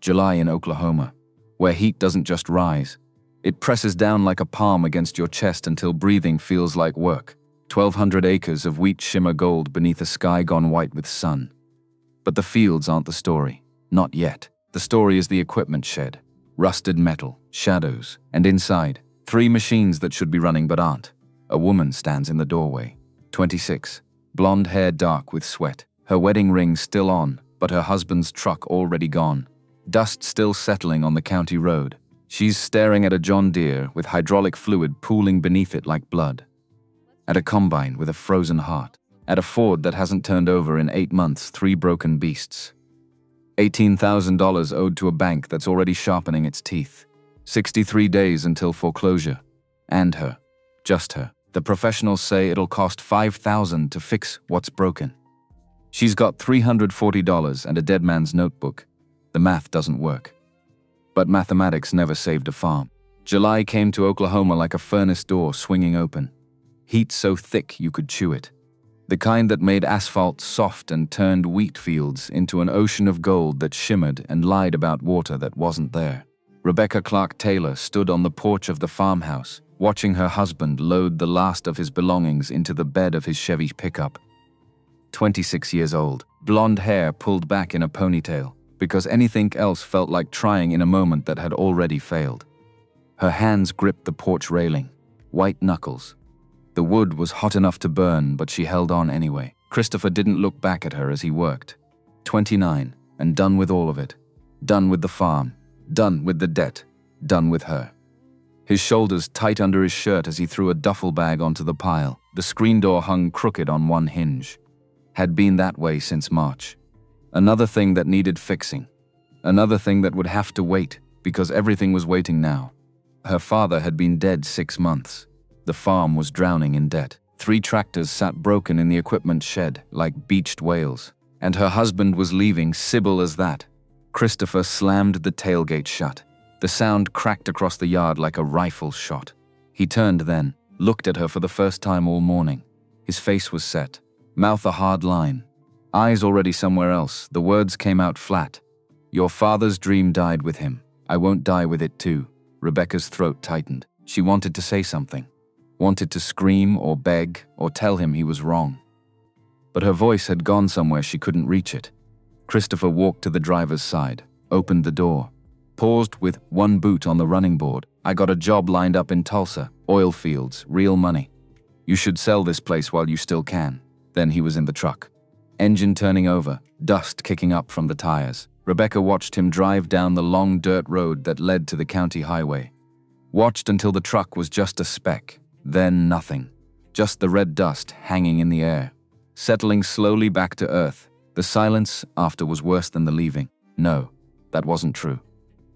July in Oklahoma, where heat doesn't just rise. It presses down like a palm against your chest until breathing feels like work. 1,200 acres of wheat shimmer gold beneath a sky gone white with sun. But the fields aren't the story. Not yet. The story is the equipment shed. Rusted metal, shadows, and inside, 3 machines that should be running but aren't. A woman stands in the doorway. 26. Blonde hair dark with sweat. Her wedding ring still on, but her husband's truck already gone. Dust still settling on the county road. She's staring at a John Deere with hydraulic fluid pooling beneath it like blood. At a combine with a frozen heart. At a Ford that hasn't turned over in 8 months, 3 broken beasts. $18,000 owed to a bank that's already sharpening its teeth. 63 days until foreclosure. And her. Just her. The professionals say it'll cost $5,000 to fix what's broken. She's got $340 and a dead man's notebook. The math doesn't work. But mathematics never saved a farm. July came to Oklahoma like a furnace door swinging open. Heat so thick you could chew it. The kind that made asphalt soft and turned wheat fields into an ocean of gold that shimmered and lied about water that wasn't there. Rebecca Clark Taylor stood on the porch of the farmhouse, watching her husband load the last of his belongings into the bed of his Chevy pickup. 26 years old, blonde hair pulled back in a ponytail, because anything else felt like trying in a moment that had already failed. Her hands gripped the porch railing, white knuckles. The wood was hot enough to burn, but she held on anyway. Christopher didn't look back at her as he worked. 29, and done with all of it. Done with the farm. Done with the debt. Done with her. His shoulders tight under his shirt as he threw a duffel bag onto the pile. The screen door hung crooked on one hinge. Had been that way since March. Another thing that needed fixing. Another thing that would have to wait, because everything was waiting now. Her father had been dead 6 months. The farm was drowning in debt. 3 tractors sat broken in the equipment shed, like beached whales. And her husband was leaving, Sybil as that. Christopher slammed the tailgate shut. The sound cracked across the yard like a rifle shot. He turned then, looked at her for the first time all morning. His face was set, mouth a hard line. Eyes already somewhere else, the words came out flat. Your father's dream died with him. I won't die with it too. Rebecca's throat tightened. She wanted to say something. Wanted to scream or beg or tell him he was wrong. But her voice had gone somewhere she couldn't reach it. Christopher walked to the driver's side, opened the door, paused with one boot on the running board. I got a job lined up in Tulsa, oil fields, real money. You should sell this place while you still can. Then he was in the truck. Engine turning over, dust kicking up from the tires. Rebecca watched him drive down the long dirt road that led to the county highway. Watched until the truck was just a speck. Then nothing. Just the red dust hanging in the air. Settling slowly back to earth. The silence after was worse than the leaving. No, that wasn't true.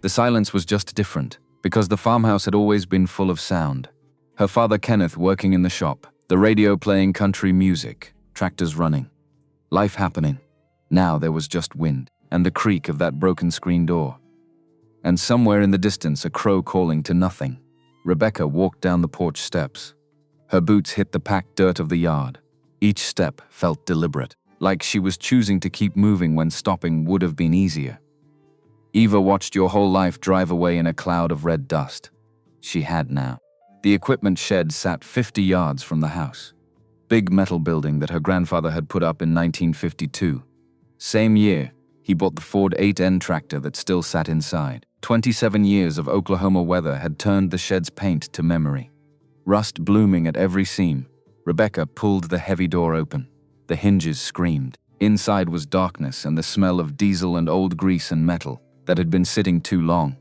The silence was just different, because the farmhouse had always been full of sound. Her father Kenneth working in the shop, the radio playing country music, tractors running. Life happening. Now there was just wind, and the creak of that broken screen door. And somewhere in the distance a crow calling to nothing. Rebecca walked down the porch steps. Her boots hit the packed dirt of the yard. Each step felt deliberate, like she was choosing to keep moving when stopping would have been easier. Eva watched your whole life drive away in a cloud of red dust. She had now. The equipment shed sat 50 yards from the house. Big metal building that her grandfather had put up in 1952. Same year, he bought the Ford 8N tractor that still sat inside. 27 years of Oklahoma weather had turned the shed's paint to memory. Rust blooming at every seam. Rebecca pulled the heavy door open. The hinges screamed. Inside was darkness and the smell of diesel and old grease and metal that had been sitting too long.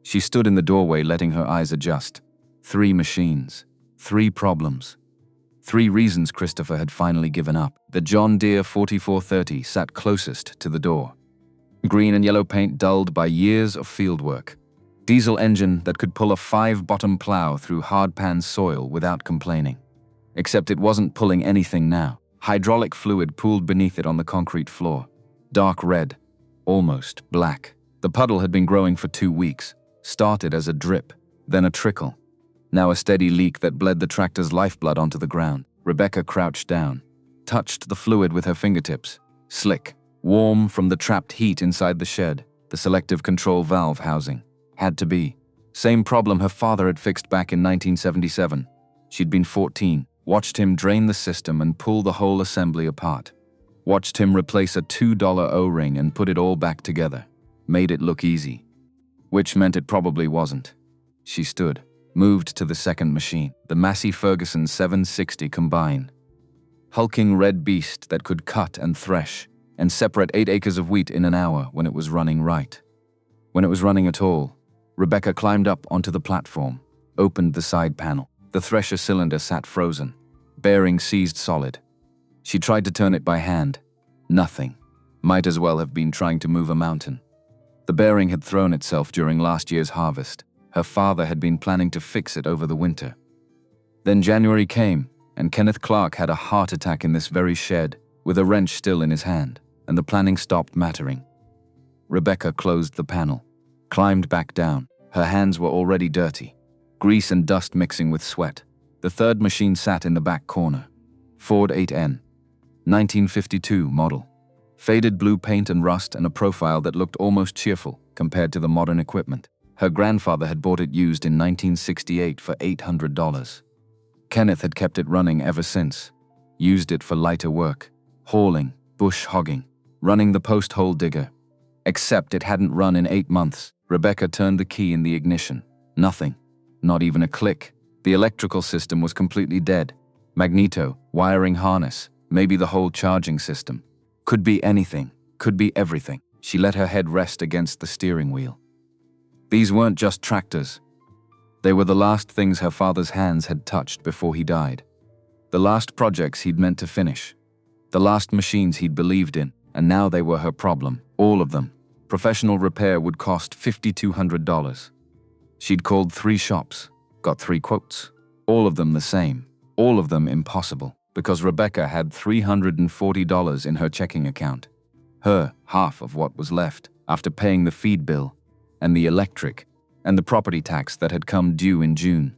She stood in the doorway, letting her eyes adjust. 3 machines. 3 problems. 3 reasons Christopher had finally given up. The John Deere 4430 sat closest to the door. Green and yellow paint dulled by years of fieldwork. Diesel engine that could pull a 5-bottom plow through hard-pan soil without complaining. Except it wasn't pulling anything now. Hydraulic fluid pooled beneath it on the concrete floor. Dark red. Almost black. The puddle had been growing for 2 weeks. Started as a drip, then a trickle. Now a steady leak that bled the tractor's lifeblood onto the ground. Rebecca crouched down, touched the fluid with her fingertips. Slick, warm from the trapped heat inside the shed. The selective control valve housing. Had to be. Same problem her father had fixed back in 1977. She'd been 14, watched him drain the system and pull the whole assembly apart. Watched him replace a $2 O-ring and put it all back together. Made it look easy. Which meant it probably wasn't. She stood, moved to the second machine, the Massey Ferguson 760 combine. Hulking red beast that could cut and thresh and separate 8 acres of wheat in an hour when it was running right. When it was running at all, Rebecca climbed up onto the platform, opened the side panel. The thresher cylinder sat frozen, bearing seized solid. She tried to turn it by hand. Nothing. Might as well have been trying to move a mountain. The bearing had thrown itself during last year's harvest. Her father had been planning to fix it over the winter. Then January came, and Kenneth Clark had a heart attack in this very shed, with a wrench still in his hand, and the planning stopped mattering. Rebecca closed the panel, climbed back down. Her hands were already dirty, grease and dust mixing with sweat. The third machine sat in the back corner. Ford 8N. 1952 model. Faded blue paint and rust and a profile that looked almost cheerful compared to the modern equipment. Her grandfather had bought it used in 1968 for $800. Kenneth had kept it running ever since. Used it for lighter work, hauling, bush hogging, running the post hole digger. Except it hadn't run in 8 months. Rebecca turned the key in the ignition. Nothing. Not even a click. The electrical system was completely dead. Magneto, wiring harness, maybe the whole charging system. Could be anything. Could be everything. She let her head rest against the steering wheel. These weren't just tractors. They were the last things her father's hands had touched before he died. The last projects he'd meant to finish. The last machines he'd believed in, and now they were her problem. All of them. Professional repair would cost $5,200. She'd called 3 shops, got 3 quotes. All of them the same. All of them impossible, because Rebecca had $340 in her checking account. Her half of what was left, after paying the feed bill, and the electric, and the property tax that had come due in June.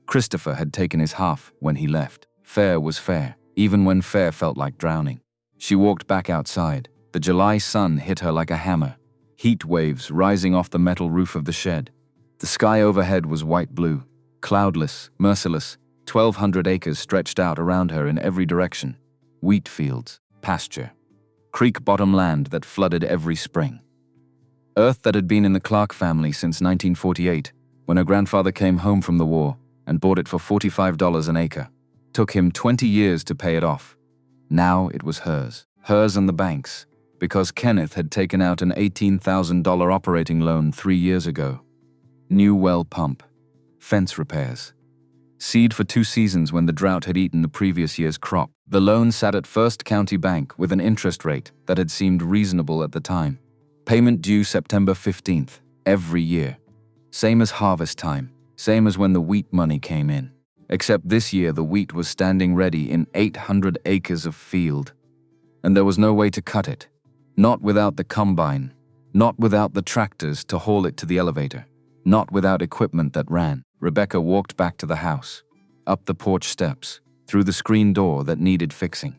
Christopher had taken his half when he left. Fair was fair, even when fair felt like drowning. She walked back outside. The July sun hit her like a hammer, heat waves rising off the metal roof of the shed. The sky overhead was white-blue, cloudless, merciless. 1,200 acres stretched out around her in every direction. Wheat fields, pasture, creek-bottom land that flooded every spring. Earth that had been in the Clark family since 1948, when her grandfather came home from the war and bought it for $45 an acre. Took him 20 years to pay it off. Now it was hers. Hers and the bank's. Because Kenneth had taken out an $18,000 operating loan 3 years ago. New well pump. Fence repairs. Seed for 2 seasons when the drought had eaten the previous year's crop. The loan sat at First County Bank with an interest rate that had seemed reasonable at the time. Payment due September 15th, every year. Same as harvest time, same as when the wheat money came in. Except this year the wheat was standing ready in 800 acres of field. And there was no way to cut it. Not without the combine. Not without the tractors to haul it to the elevator. Not without equipment that ran. Rebecca walked back to the house. Up the porch steps. Through the screen door that needed fixing.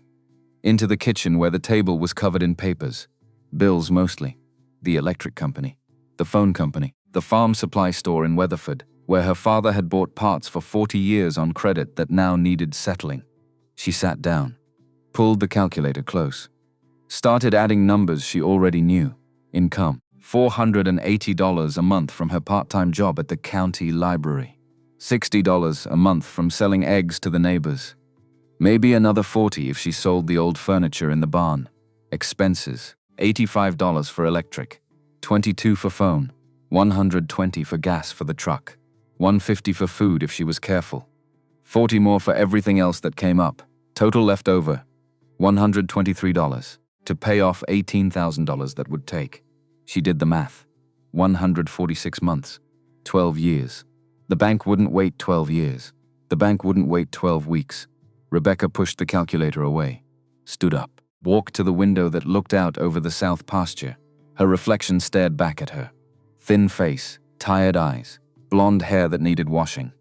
Into the kitchen where the table was covered in papers. Bills mostly. The electric company. The phone company. The farm supply store in Weatherford, where her father had bought parts for 40 years on credit that now needed settling. She sat down. Pulled the calculator close. Started adding numbers she already knew. Income. $480 a month from her part-time job at the county library. $60 a month from selling eggs to the neighbors. Maybe another $40 if she sold the old furniture in the barn. Expenses. $85 for electric. $22 for phone. $120 for gas for the truck. $150 for food if she was careful. $40 more for everything else that came up. Total left over. $123. To pay off $18,000 that would take. She did the math. 146 months. 12 years. The bank wouldn't wait 12 years. The bank wouldn't wait 12 weeks. Rebecca pushed the calculator away. Stood up. Walked to the window that looked out over the south pasture. Her reflection stared back at her. Thin face, tired eyes, blonde hair that needed washing.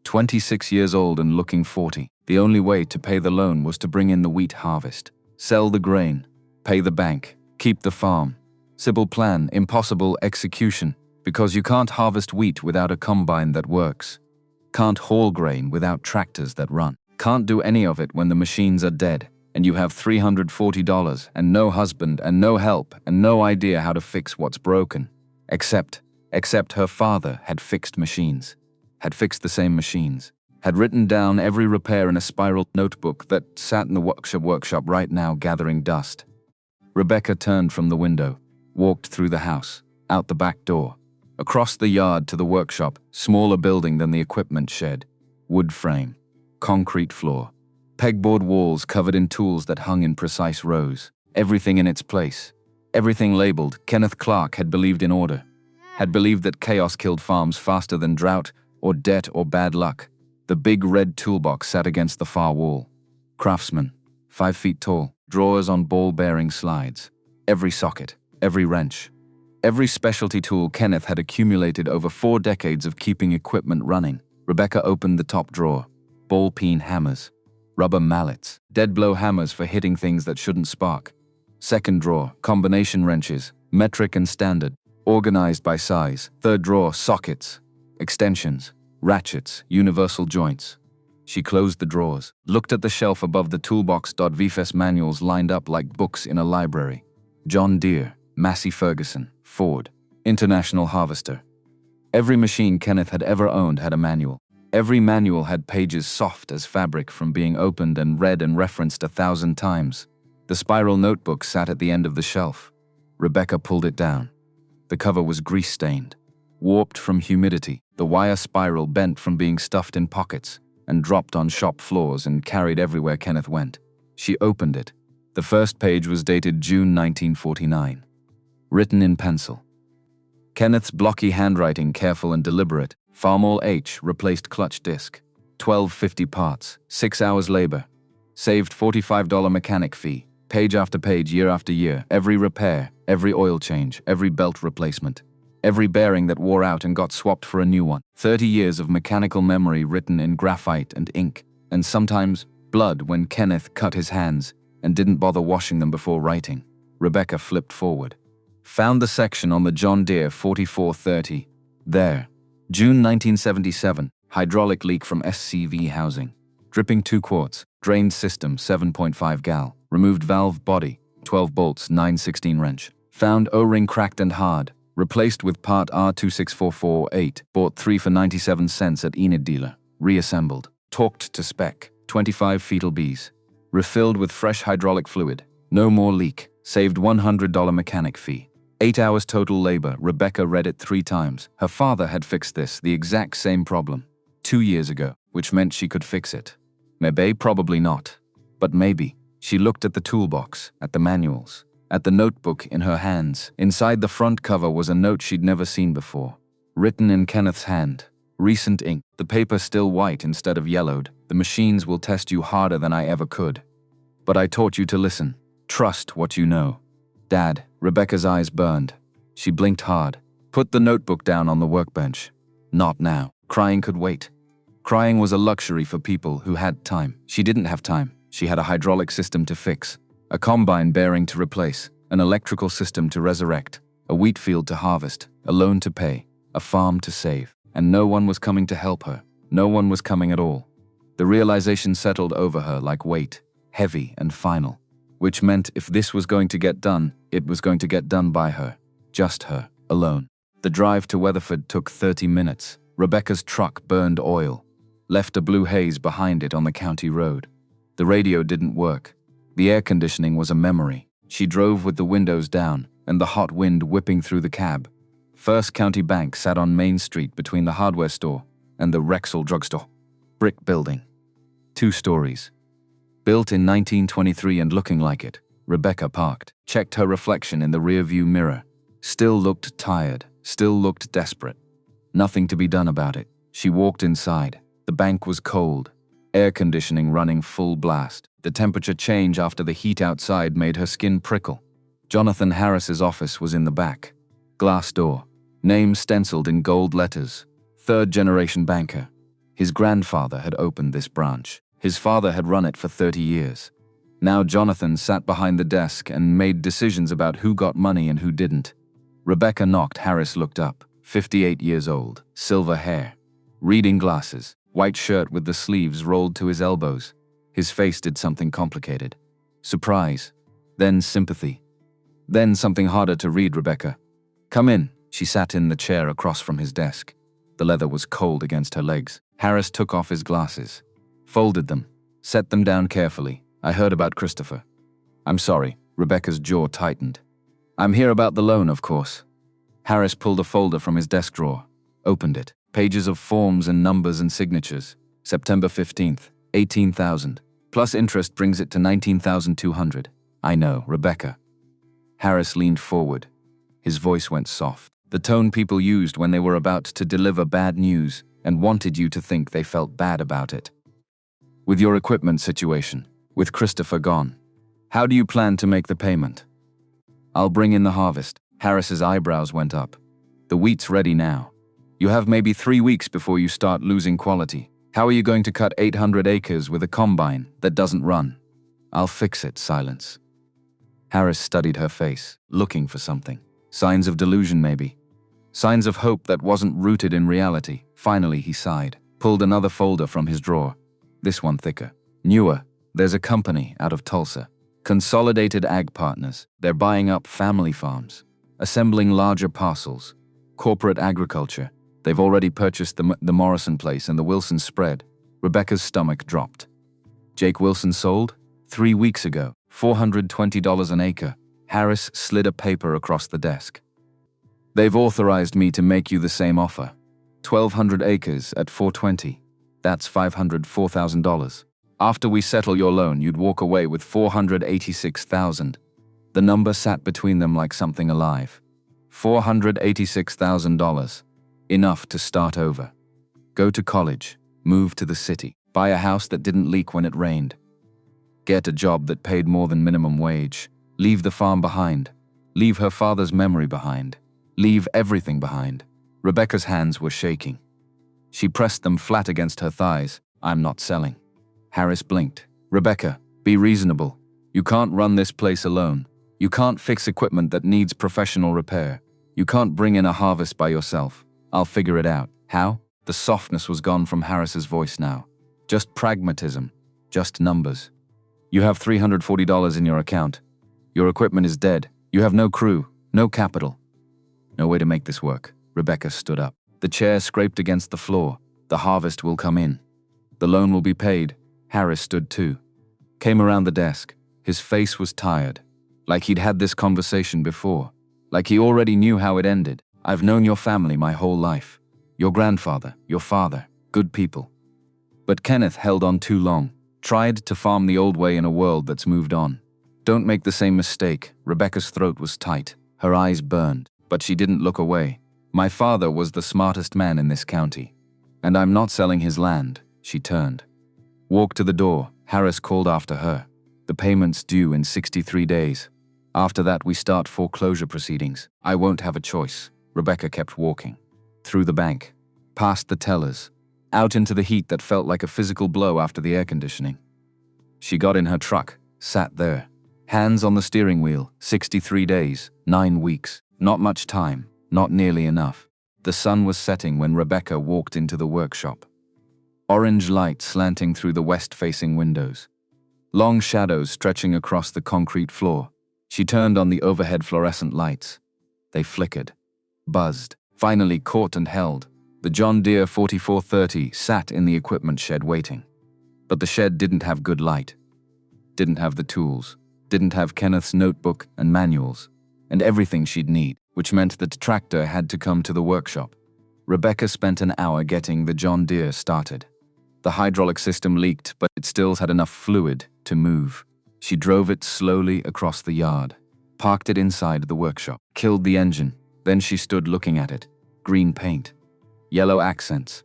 26 years old and looking 40. The only way to pay the loan was to bring in the wheat harvest. Sell the grain. Pay the bank. Keep the farm. Simple plan, impossible execution, because you can't harvest wheat without a combine that works. Can't haul grain without tractors that run. Can't do any of it when the machines are dead, and you have $340 and no husband and no help and no idea how to fix what's broken. Except her father had fixed machines, had fixed the same machines, had written down every repair in a spiral notebook that sat in the workshop right now gathering dust. Rebecca turned from the window, walked through the house, out the back door, across the yard to the workshop, smaller building than the equipment shed, wood frame, concrete floor, pegboard walls covered in tools that hung in precise rows, everything in its place, everything labeled. Kenneth Clark had believed in order, had believed that chaos killed farms faster than drought or debt or bad luck. The big red toolbox sat against the far wall. Craftsman, 5 feet tall, drawers on ball-bearing slides, every socket, every wrench, every specialty tool Kenneth had accumulated over 4 decades of keeping equipment running. Rebecca opened the top drawer. Ball-peen hammers, rubber mallets, dead-blow hammers for hitting things that shouldn't spark. Second drawer, combination wrenches, metric and standard, organized by size. Third drawer, sockets, extensions, ratchets, universal joints. She closed the drawers, looked at the shelf above the toolbox. VFS manuals lined up like books in a library. John Deere, Massey Ferguson, Ford, International Harvester. Every machine Kenneth had ever owned had a manual. Every manual had pages soft as fabric from being opened and read and referenced 1,000 times. The spiral notebook sat at the end of the shelf. Rebecca pulled it down. The cover was grease-stained, warped from humidity. The wire spiral bent from being stuffed in pockets and dropped on shop floors and carried everywhere Kenneth went. She opened it. The first page was dated June 1949. Written in pencil. Kenneth's blocky handwriting, careful and deliberate. Farmall H replaced clutch disc. 1250 parts, 6 hours labor. Saved $45 mechanic fee. Page after page, year after year. Every repair, every oil change, every belt replacement. Every bearing that wore out and got swapped for a new one. 30 years of mechanical memory written in graphite and ink. And sometimes blood when Kenneth cut his hands and didn't bother washing them before writing. Rebecca flipped forward. Found the section on the John Deere 4430. There. June 1977. Hydraulic leak from SCV housing. Dripping 2 quarts. Drained system 7.5 gal. Removed valve body. 12 bolts 9/16 wrench. Found O-ring cracked and hard. Replaced with part R26448. Bought 3 for 97 cents at Enid dealer. Reassembled. Torqued to spec. 25 fetal bees. Refilled with fresh hydraulic fluid. No more leak. Saved $100 mechanic fee. 8 hours total labor. Rebecca read it 3 times. Her father had fixed this, the exact same problem, 2 years ago, which meant she could fix it. Maybe, probably not. But maybe. She looked at the toolbox, at the manuals, at the notebook in her hands. Inside the front cover was a note she'd never seen before. Written in Kenneth's hand. Recent ink. The paper still white instead of yellowed. The machines will test you harder than I ever could. But I taught you to listen. Trust what you know. Dad, Rebecca's eyes burned. She blinked hard. Put the notebook down on the workbench. Not now. Crying could wait. Crying was a luxury for people who had time. She didn't have time. She had a hydraulic system to fix, a combine bearing to replace, an electrical system to resurrect, a wheat field to harvest, a loan to pay, a farm to save. And no one was coming to help her. No one was coming at all. The realization settled over her like weight, heavy and final. Which meant if this was going to get done, it was going to get done by her. Just her, alone. The drive to Weatherford took 30 minutes. Rebecca's truck burned oil, left a blue haze behind it on the county road. The radio didn't work. The air conditioning was a memory. She drove with the windows down and the hot wind whipping through the cab. First County Bank sat on Main Street between the hardware store and the Rexall drugstore. Brick building. 2 stories. Built in 1923 and looking like it. Rebecca parked, checked her reflection in the rearview mirror. Still looked tired, still looked desperate. Nothing to be done about it. She walked inside. The bank was cold. Air conditioning running full blast. The temperature change after the heat outside made her skin prickle. Jonathan Harris's office was in the back. Glass door. Name stenciled in gold letters. 3rd-generation banker. His grandfather had opened this branch. His father had run it for 30 years. Now Jonathan sat behind the desk and made decisions about who got money and who didn't. Rebecca knocked. Harris looked up, 58 years old, silver hair, reading glasses, white shirt with the sleeves rolled to his elbows. His face did something complicated. Surprise, then sympathy, then something harder to read. Rebecca, come in. She sat in the chair across from his desk. The leather was cold against her legs. Harris took off his glasses, folded them, set them down carefully. I heard about Christopher. I'm sorry. Rebecca's jaw tightened. I'm here about the loan, of course. Harris pulled a folder from his desk drawer, opened it. Pages of forms and numbers and signatures. September 15th, 18,000. Plus interest brings it to 19,200. I know, Rebecca. Harris leaned forward. His voice went soft. The tone people used when they were about to deliver bad news and wanted you to think they felt bad about it. With your equipment situation, with Christopher gone, how do you plan to make the payment? I'll bring in the harvest. Harris's eyebrows went up. The wheat's ready now. You have maybe 3 weeks before you start losing quality. How are you going to cut 800 acres with a combine that doesn't run? I'll fix it. Silence. Harris studied her face, looking for something. Signs of delusion, maybe. Signs of hope that wasn't rooted in reality. Finally, he sighed, pulled another folder from his drawer. This one thicker, newer. There's a company out of Tulsa. Consolidated Ag Partners. They're buying up family farms, assembling larger parcels. Corporate agriculture. They've already purchased the Morrison place and the Wilson spread. Rebecca's stomach dropped. Jake Wilson sold? 3 weeks ago. $420 an acre. Harris slid a paper across the desk. They've authorized me to make you the same offer. 1,200 acres at $420. That's $504,000. After we settle your loan, you'd walk away with $486,000. The number sat between them like something alive. $486,000. Enough to start over. Go to college, move to the city, buy a house that didn't leak when it rained. Get a job that paid more than minimum wage. Leave the farm behind. Leave her father's memory behind. Leave everything behind. Rebecca's hands were shaking. She pressed them flat against her thighs. I'm not selling. Harris blinked. Rebecca, be reasonable. You can't run this place alone. You can't fix equipment that needs professional repair. You can't bring in a harvest by yourself. I'll figure it out. How? The softness was gone from Harris's voice now. Just pragmatism. Just numbers. You have $340 in your account. Your equipment is dead. You have no crew, no capital. No way to make this work. Rebecca stood up. The chair scraped against the floor. The harvest will come in. The loan will be paid. Harris stood too. Came around the desk. His face was tired. Like he'd had this conversation before. Like he already knew how it ended. I've known your family my whole life. Your grandfather, your father, good people. But Kenneth held on too long. Tried to farm the old way in a world that's moved on. Don't make the same mistake. Rebecca's throat was tight. Her eyes burned. But she didn't look away. My father was the smartest man in this county. And I'm not selling his land. She turned. Walked to the door. Harris called after her. The payment's due in 63 days. After that we start foreclosure proceedings. I won't have a choice. Rebecca kept walking. Through the bank. Past the tellers. Out into the heat that felt like a physical blow after the air conditioning. She got in her truck. Sat there. Hands on the steering wheel. 63 days. 9 weeks. Not much time. Not nearly enough. The sun was setting when Rebecca walked into the workshop. Orange light slanting through the west-facing windows. Long shadows stretching across the concrete floor. She turned on the overhead fluorescent lights. They flickered. Buzzed. Finally caught and held. The John Deere 4430 sat in the equipment shed waiting. But the shed didn't have good light. Didn't have the tools. Didn't have Kenneth's notebook and manuals. And everything she'd need, which meant that the tractor had to come to the workshop. Rebecca spent an hour getting the John Deere started. The hydraulic system leaked, but it still had enough fluid to move. She drove it slowly across the yard, parked it inside the workshop, killed the engine. Then she stood looking at it. Green paint. Yellow accents.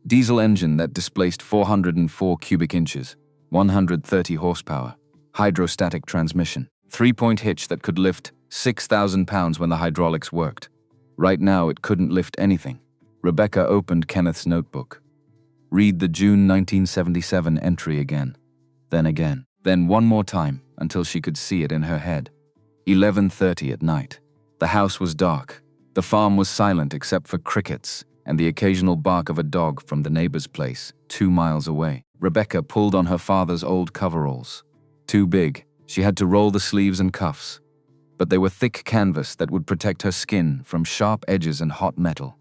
Diesel engine that displaced 404 cubic inches, 130 horsepower. Hydrostatic transmission. 3-point hitch that could lift 6,000 pounds when the hydraulics worked. Right now it couldn't lift anything. Rebecca opened Kenneth's notebook. Read the June 1977 entry again. Then again. Then one more time until she could see it in her head. 11:30 at night. The house was dark. The farm was silent except for crickets and the occasional bark of a dog from the neighbor's place, 2 miles away. Rebecca pulled on her father's old coveralls. Too big, she had to roll the sleeves and cuffs. But they were thick canvas that would protect her skin from sharp edges and hot metal.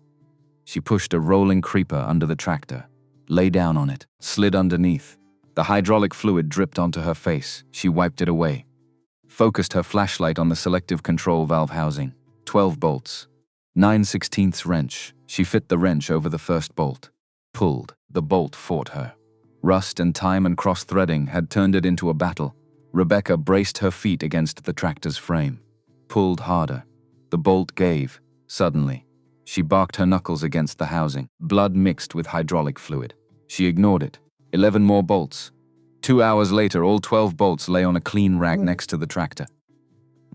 She pushed a rolling creeper under the tractor, lay down on it, slid underneath. The hydraulic fluid dripped onto her face. She wiped it away. Focused her flashlight on the selective control valve housing. 12 bolts. 9/16 wrench. She fit the wrench over the first bolt. Pulled. The bolt fought her. Rust and time and cross-threading had turned it into a battle. Rebecca braced her feet against the tractor's frame. Pulled harder. The bolt gave. Suddenly, she barked her knuckles against the housing. Blood mixed with hydraulic fluid. She ignored it. 11 more bolts. 2 hours later, all 12 bolts lay on a clean rag next to the tractor.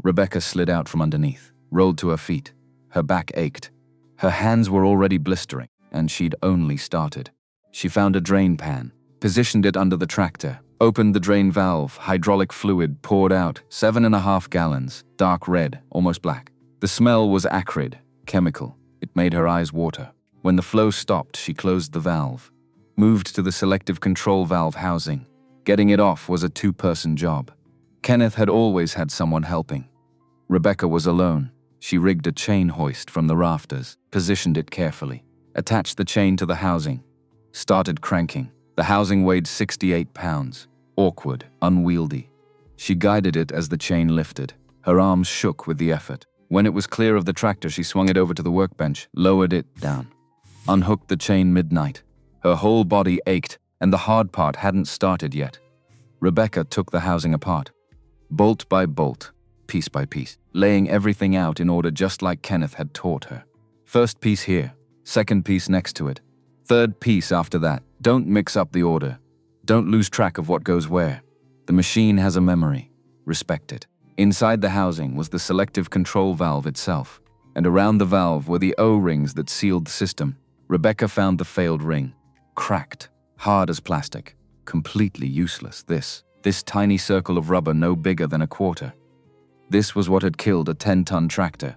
Rebecca slid out from underneath, rolled to her feet. Her back ached. Her hands were already blistering, and she'd only started. She found a drain pan, positioned it under the tractor, opened the drain valve. Hydraulic fluid poured out, 7.5 gallons, dark red, almost black. The smell was acrid, chemical. It made her eyes water. When the flow stopped, she closed the valve, moved to the selective control valve housing. Getting it off was a 2-person job. Kenneth had always had someone helping. Rebecca was alone. She rigged a chain hoist from the rafters, positioned it carefully, attached the chain to the housing, started cranking. The housing weighed 68 pounds, awkward, unwieldy. She guided it as the chain lifted. Her arms shook with the effort. When it was clear of the tractor, she swung it over to the workbench, lowered it down, unhooked the chain midnight. Her whole body ached, and the hard part hadn't started yet. Rebecca took the housing apart, bolt by bolt, piece by piece, laying everything out in order just like Kenneth had taught her. First piece here, second piece next to it, third piece after that. Don't mix up the order. Don't lose track of what goes where. The machine has a memory. Respect it. Inside the housing was the selective control valve itself, and around the valve were the O-rings that sealed the system. Rebecca found the failed ring. Cracked, hard as plastic, completely useless. This tiny circle of rubber no bigger than a quarter. This was what had killed a 10-ton tractor.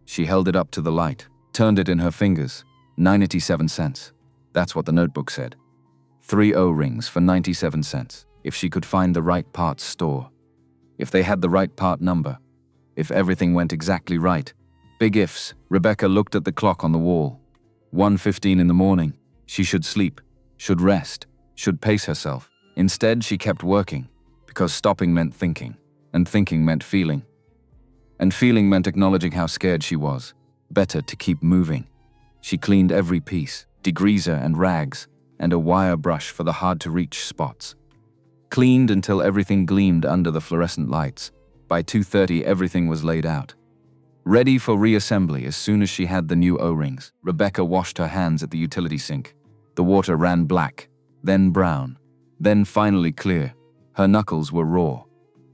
She held it up to the light, turned it in her fingers. 97 cents. That's what the notebook said. 3 O-rings for 97 cents. If she could find the right parts store. If they had the right part number. If everything went exactly right. Big ifs. Rebecca looked at the clock on the wall. 1:15 in the morning. She should sleep, should rest, should pace herself. Instead, she kept working, because stopping meant thinking, and thinking meant feeling. And feeling meant acknowledging how scared she was. Better to keep moving. She cleaned every piece, degreaser and rags, and a wire brush for the hard-to-reach spots. Cleaned until everything gleamed under the fluorescent lights. By 2:30, everything was laid out. Ready for reassembly as soon as she had the new O-rings. Rebecca washed her hands at the utility sink. The water ran black, then brown, then finally clear. Her knuckles were raw,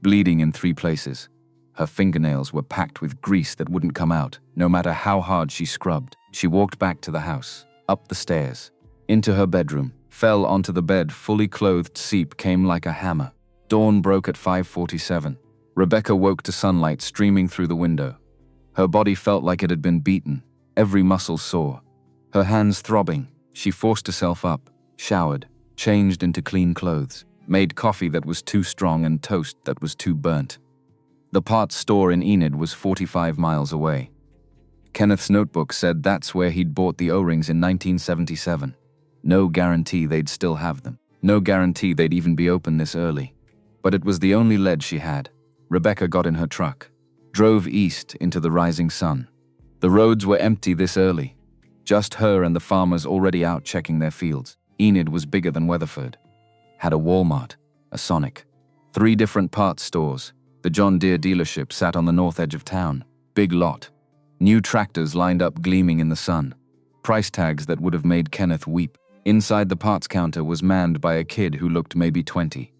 bleeding in 3 places. Her fingernails were packed with grease that wouldn't come out, no matter how hard she scrubbed. She walked back to the house, up the stairs, into her bedroom, fell onto the bed. Fully clothed Seep came like a hammer. Dawn broke at 5:47. Rebecca woke to sunlight streaming through the window. Her body felt like it had been beaten, every muscle sore. Her hands throbbing, she forced herself up, showered, changed into clean clothes, made coffee that was too strong and toast that was too burnt. The parts store in Enid was 45 miles away. Kenneth's notebook said that's where he'd bought the O-rings in 1977. No guarantee they'd still have them. No guarantee they'd even be open this early. But it was the only lead she had. Rebecca got in her truck, drove east into the rising sun. The roads were empty this early. Just her and the farmers already out checking their fields. Enid was bigger than Weatherford. Had a Walmart, a Sonic, 3 different parts stores. The John Deere dealership sat on the north edge of town. Big lot. New tractors lined up gleaming in the sun. Price tags that would have made Kenneth weep. Inside the parts counter was manned by a kid who looked maybe 20.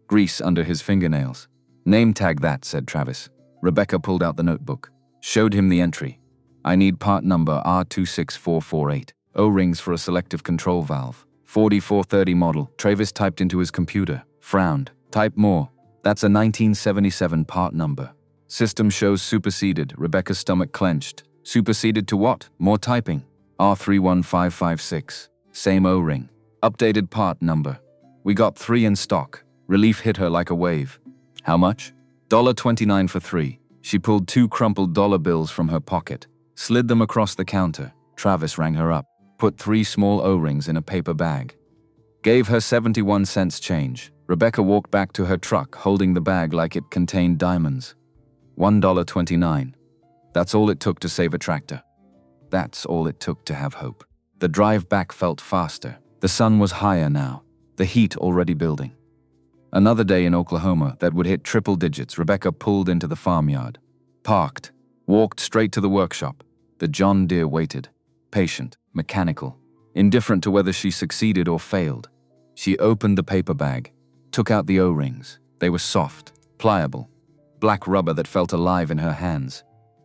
Grease under his fingernails. Name tag that, said Travis. Rebecca pulled out the notebook. Showed him the entry. I need part number R26448. O-rings for a selective control valve. 4430 model. Travis typed into his computer, frowned, Type more. That's a 1977 part number. System shows superseded. Rebecca's stomach clenched. Superseded to what? More typing. R31556. Same O-ring. Updated part number. We got 3 in stock. Relief hit her like a wave. How much? $29 for 3. She pulled 2 crumpled dollar bills from her pocket, slid them across the counter. Travis rang her up, put 3 small O-rings in a paper bag. Gave her 71 cents change. Rebecca walked back to her truck, holding the bag like it contained diamonds. $1.29. That's all it took to save a tractor. That's all it took to have hope. The drive back felt faster. The sun was higher now, the heat already building. Another day in Oklahoma that would hit triple digits. Rebecca pulled into the farmyard, parked, walked straight to the workshop. The John Deere waited, patient, mechanical, indifferent to whether she succeeded or failed. She opened the paper bag, took out the O-rings. They were soft, pliable, black rubber that felt alive in her hands.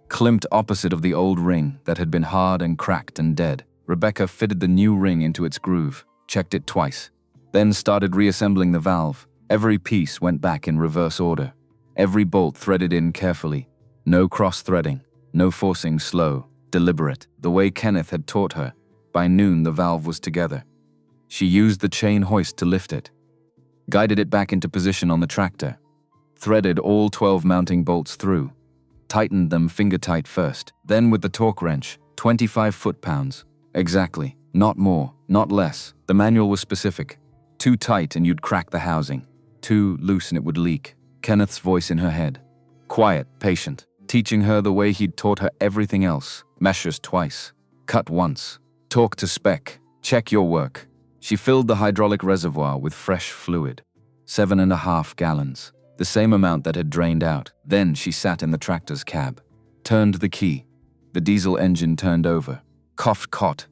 Climped opposite of the old ring that had been hard and cracked and dead. Rebecca fitted the new ring into its groove, checked it twice, then started reassembling the valve. Every piece went back in reverse order. Every bolt threaded in carefully. No cross-threading, no forcing, slow, deliberate, the way Kenneth had taught her. By noon, the valve was together. She used the chain hoist to lift it, guided it back into position on the tractor, threaded all 12 mounting bolts through, tightened them finger-tight first, then with the torque wrench, 25 foot-pounds. Exactly, not more, not less. The manual was specific. Too tight and you'd crack the housing. Too loose and it would leak. Kenneth's voice in her head. Quiet, patient, teaching her the way he'd taught her everything else. Measures twice, cut once, torque to spec, check your work. She filled the hydraulic reservoir with fresh fluid. 7.5 gallons, the same amount that had drained out. Then she sat in the tractor's cab, turned the key. The diesel engine turned over, coughed,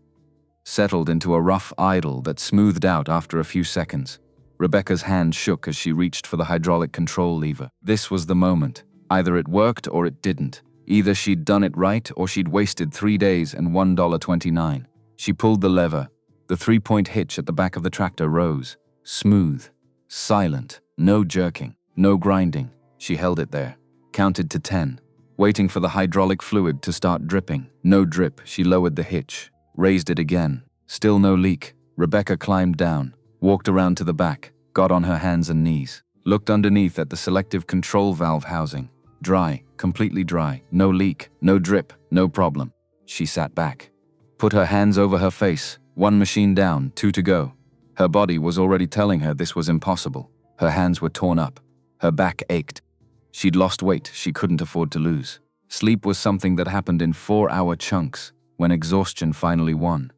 settled into a rough idle that smoothed out after a few seconds. Rebecca's hand shook as she reached for the hydraulic control lever. This was the moment. Either it worked or it didn't. Either she'd done it right or she'd wasted 3 days and $1.29. She pulled the lever. The 3-point hitch at the back of the tractor rose. Smooth. Silent. No jerking. No grinding. She held it there. Counted to 10. Waiting for the hydraulic fluid to start dripping. No drip. She lowered the hitch. Raised it again. Still no leak. Rebecca climbed down. Walked around to the back, got on her hands and knees, looked underneath at the selective control valve housing. Dry, completely dry, no leak, no drip, no problem. She sat back, put her hands over her face, 1 machine down, 2 to go. Her body was already telling her this was impossible. Her hands were torn up, her back ached. She'd lost weight she couldn't afford to lose. Sleep was something that happened in 4-hour chunks when exhaustion finally won.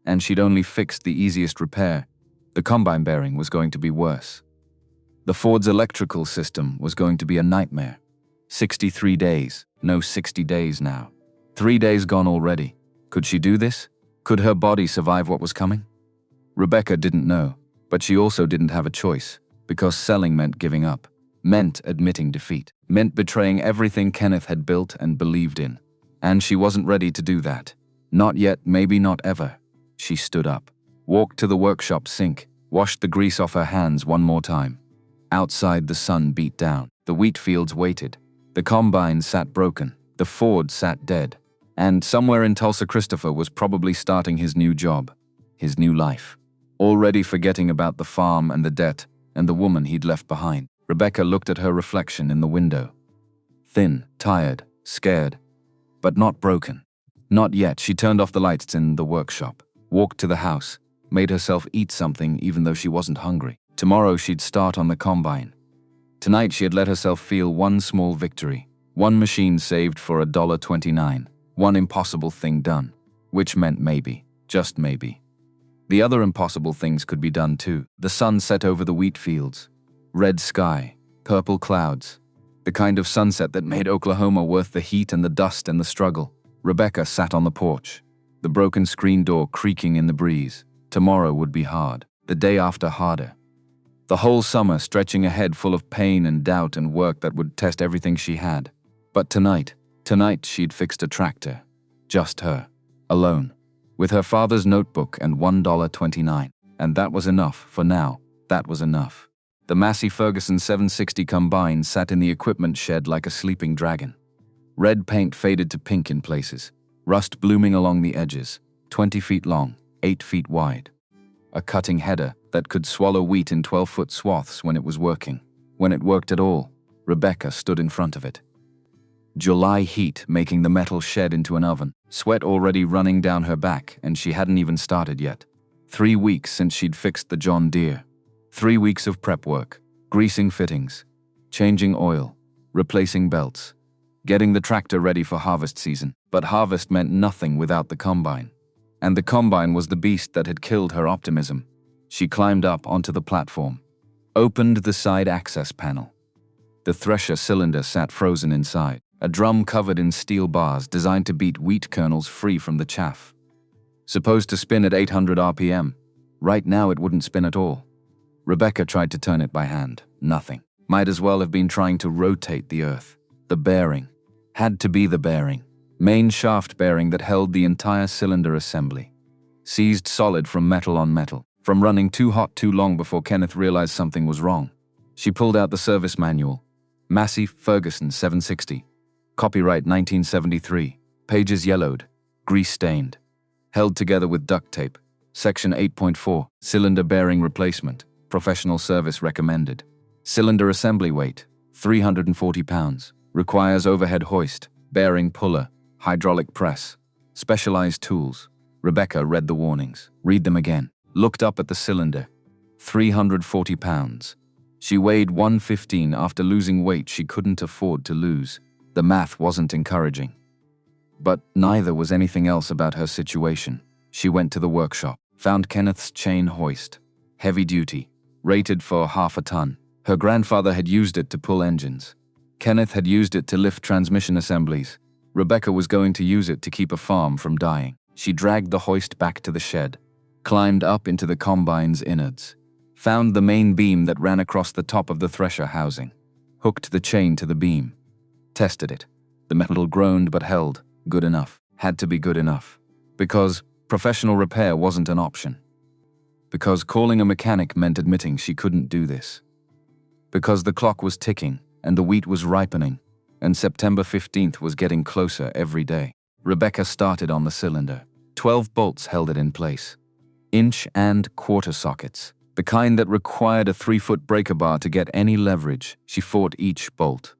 And she'd only fixed the easiest repair. The combine bearing was going to be worse. The Ford's electrical system was going to be a nightmare. 63 days, no 60 days now. 3 days gone already. Could she do this? Could her body survive what was coming? Rebecca didn't know, but she also didn't have a choice, because selling meant giving up, meant admitting defeat, meant betraying everything Kenneth had built and believed in. And she wasn't ready to do that. Not yet, maybe not ever. She stood up. Walked to the workshop sink, washed the grease off her hands one more time. Outside, the sun beat down. The wheat fields waited. The combine sat broken. The Ford sat dead. And somewhere in Tulsa, Christopher was probably starting his new job, his new life. Already forgetting about the farm and the debt and the woman he'd left behind. Rebecca looked at her reflection in the window. Thin, tired, scared, but not broken. Not yet. She turned off the lights in the workshop, walked to the house, made herself eat something even though she wasn't hungry. Tomorrow she'd start on the combine. Tonight she had let herself feel one small victory. 1 machine saved for $1.29. 1 impossible thing done. Which meant maybe, just maybe. The other impossible things could be done too. The sun set over the wheat fields. Red sky, purple clouds. The kind of sunset that made Oklahoma worth the heat and the dust and the struggle. Rebecca sat on the porch, the broken screen door creaking in the breeze. Tomorrow would be hard, the day after harder. The whole summer stretching ahead full of pain and doubt and work that would test everything she had. But tonight she'd fixed a tractor. Just her, alone, with her father's notebook and $1.29. And that was enough for now. That was enough. The Massey Ferguson 760 combine sat in the equipment shed like a sleeping dragon. Red paint faded to pink in places, rust blooming along the edges, 20 feet long, 8 feet wide. A cutting header that could swallow wheat in 12-foot swaths when it was working. When it worked at all, Rebecca stood in front of it. July heat making the metal shed into an oven, sweat already running down her back, and she hadn't even started yet. 3 weeks since she'd fixed the John Deere. 3 weeks of prep work, greasing fittings, changing oil, replacing belts, getting the tractor ready for harvest season. But harvest meant nothing without the combine. And the combine was the beast that had killed her optimism. She climbed up onto the platform, opened the side access panel. The thresher cylinder sat frozen inside, a drum covered in steel bars designed to beat wheat kernels free from the chaff. Supposed to spin at 800 RPM. Right now it wouldn't spin at all. Rebecca tried to turn it by hand. Nothing. Might as well have been trying to rotate the earth. The bearing. Had to be the bearing. Main shaft bearing that held the entire cylinder assembly. Seized solid from metal on metal. From running too hot too long before Kenneth realized something was wrong. She pulled out the service manual. Massey Ferguson 760. Copyright 1973. Pages yellowed. Grease-stained. Held together with duct tape. Section 8.4. Cylinder bearing replacement. Professional service recommended. Cylinder assembly weight. 340 pounds. Requires overhead hoist. Bearing puller. Hydraulic press. Specialized tools. Rebecca read the warnings. Read them again. Looked up at the cylinder. 340 pounds. She weighed 115 after losing weight she couldn't afford to lose. The math wasn't encouraging. But neither was anything else about her situation. She went to the workshop. Found Kenneth's chain hoist. Heavy duty. Rated for 1/2 ton. Her grandfather had used it to pull engines. Kenneth had used it to lift transmission assemblies. Rebecca was going to use it to keep a farm from dying. She dragged the hoist back to the shed. Climbed up into the combine's innards. Found the main beam that ran across the top of the thresher housing. Hooked the chain to the beam. Tested it. The metal groaned but held. Good enough. Had to be good enough. Because professional repair wasn't an option. Because calling a mechanic meant admitting she couldn't do this. Because the clock was ticking, and the wheat was ripening, and September 15th was getting closer every day. Rebecca started on the cylinder. 12 bolts held it in place. Inch and quarter sockets. The kind that required a 3-foot breaker bar to get any leverage. She fought each bolt.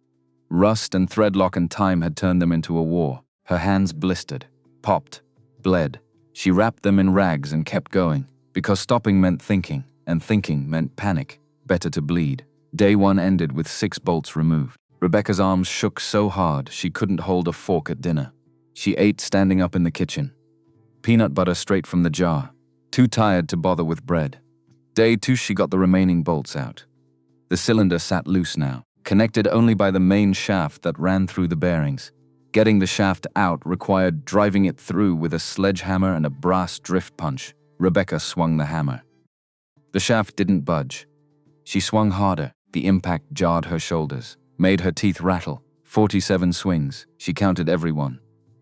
Rust and threadlock and time had turned them into a war. Her hands blistered, popped, bled. She wrapped them in rags and kept going. Because stopping meant thinking, and thinking meant panic. Better to bleed. Day 1 ended with 6 bolts removed. Rebecca's arms shook so hard she couldn't hold a fork at dinner. She ate standing up in the kitchen. Peanut butter straight from the jar. Too tired to bother with bread. Day 2 she got the remaining bolts out. The cylinder sat loose now, connected only by the main shaft that ran through the bearings. Getting the shaft out required driving it through with a sledgehammer and a brass drift punch. Rebecca swung the hammer. The shaft didn't budge. She swung harder. The impact jarred her shoulders, made her teeth rattle. 47 swings. She counted every one.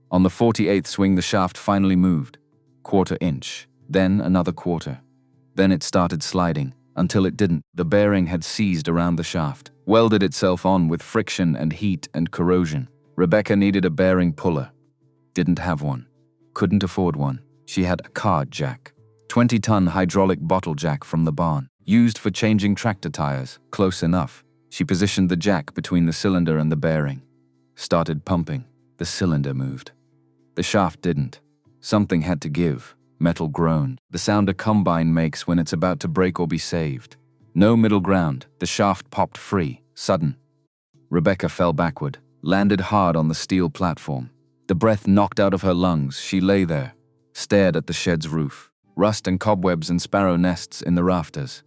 On the 48th swing the shaft finally moved. 1/4 inch. Then another 1/4. Then it started sliding, until it didn't. The bearing had seized around the shaft, welded itself on with friction and heat and corrosion. Rebecca needed a bearing puller. Didn't have one. Couldn't afford one. She had a card jack. 20-ton hydraulic bottle jack from the barn, used for changing tractor tires. Close enough. She positioned the jack between the cylinder and the bearing. Started pumping. The cylinder moved. The shaft didn't. Something had to give. Metal groaned. The sound a combine makes when it's about to break or be saved. No middle ground. The shaft popped free. Sudden. Rebecca fell backward. Landed hard on the steel platform. The breath knocked out of her lungs. She lay there. Stared at the shed's roof. Rust and cobwebs and sparrow nests in the rafters.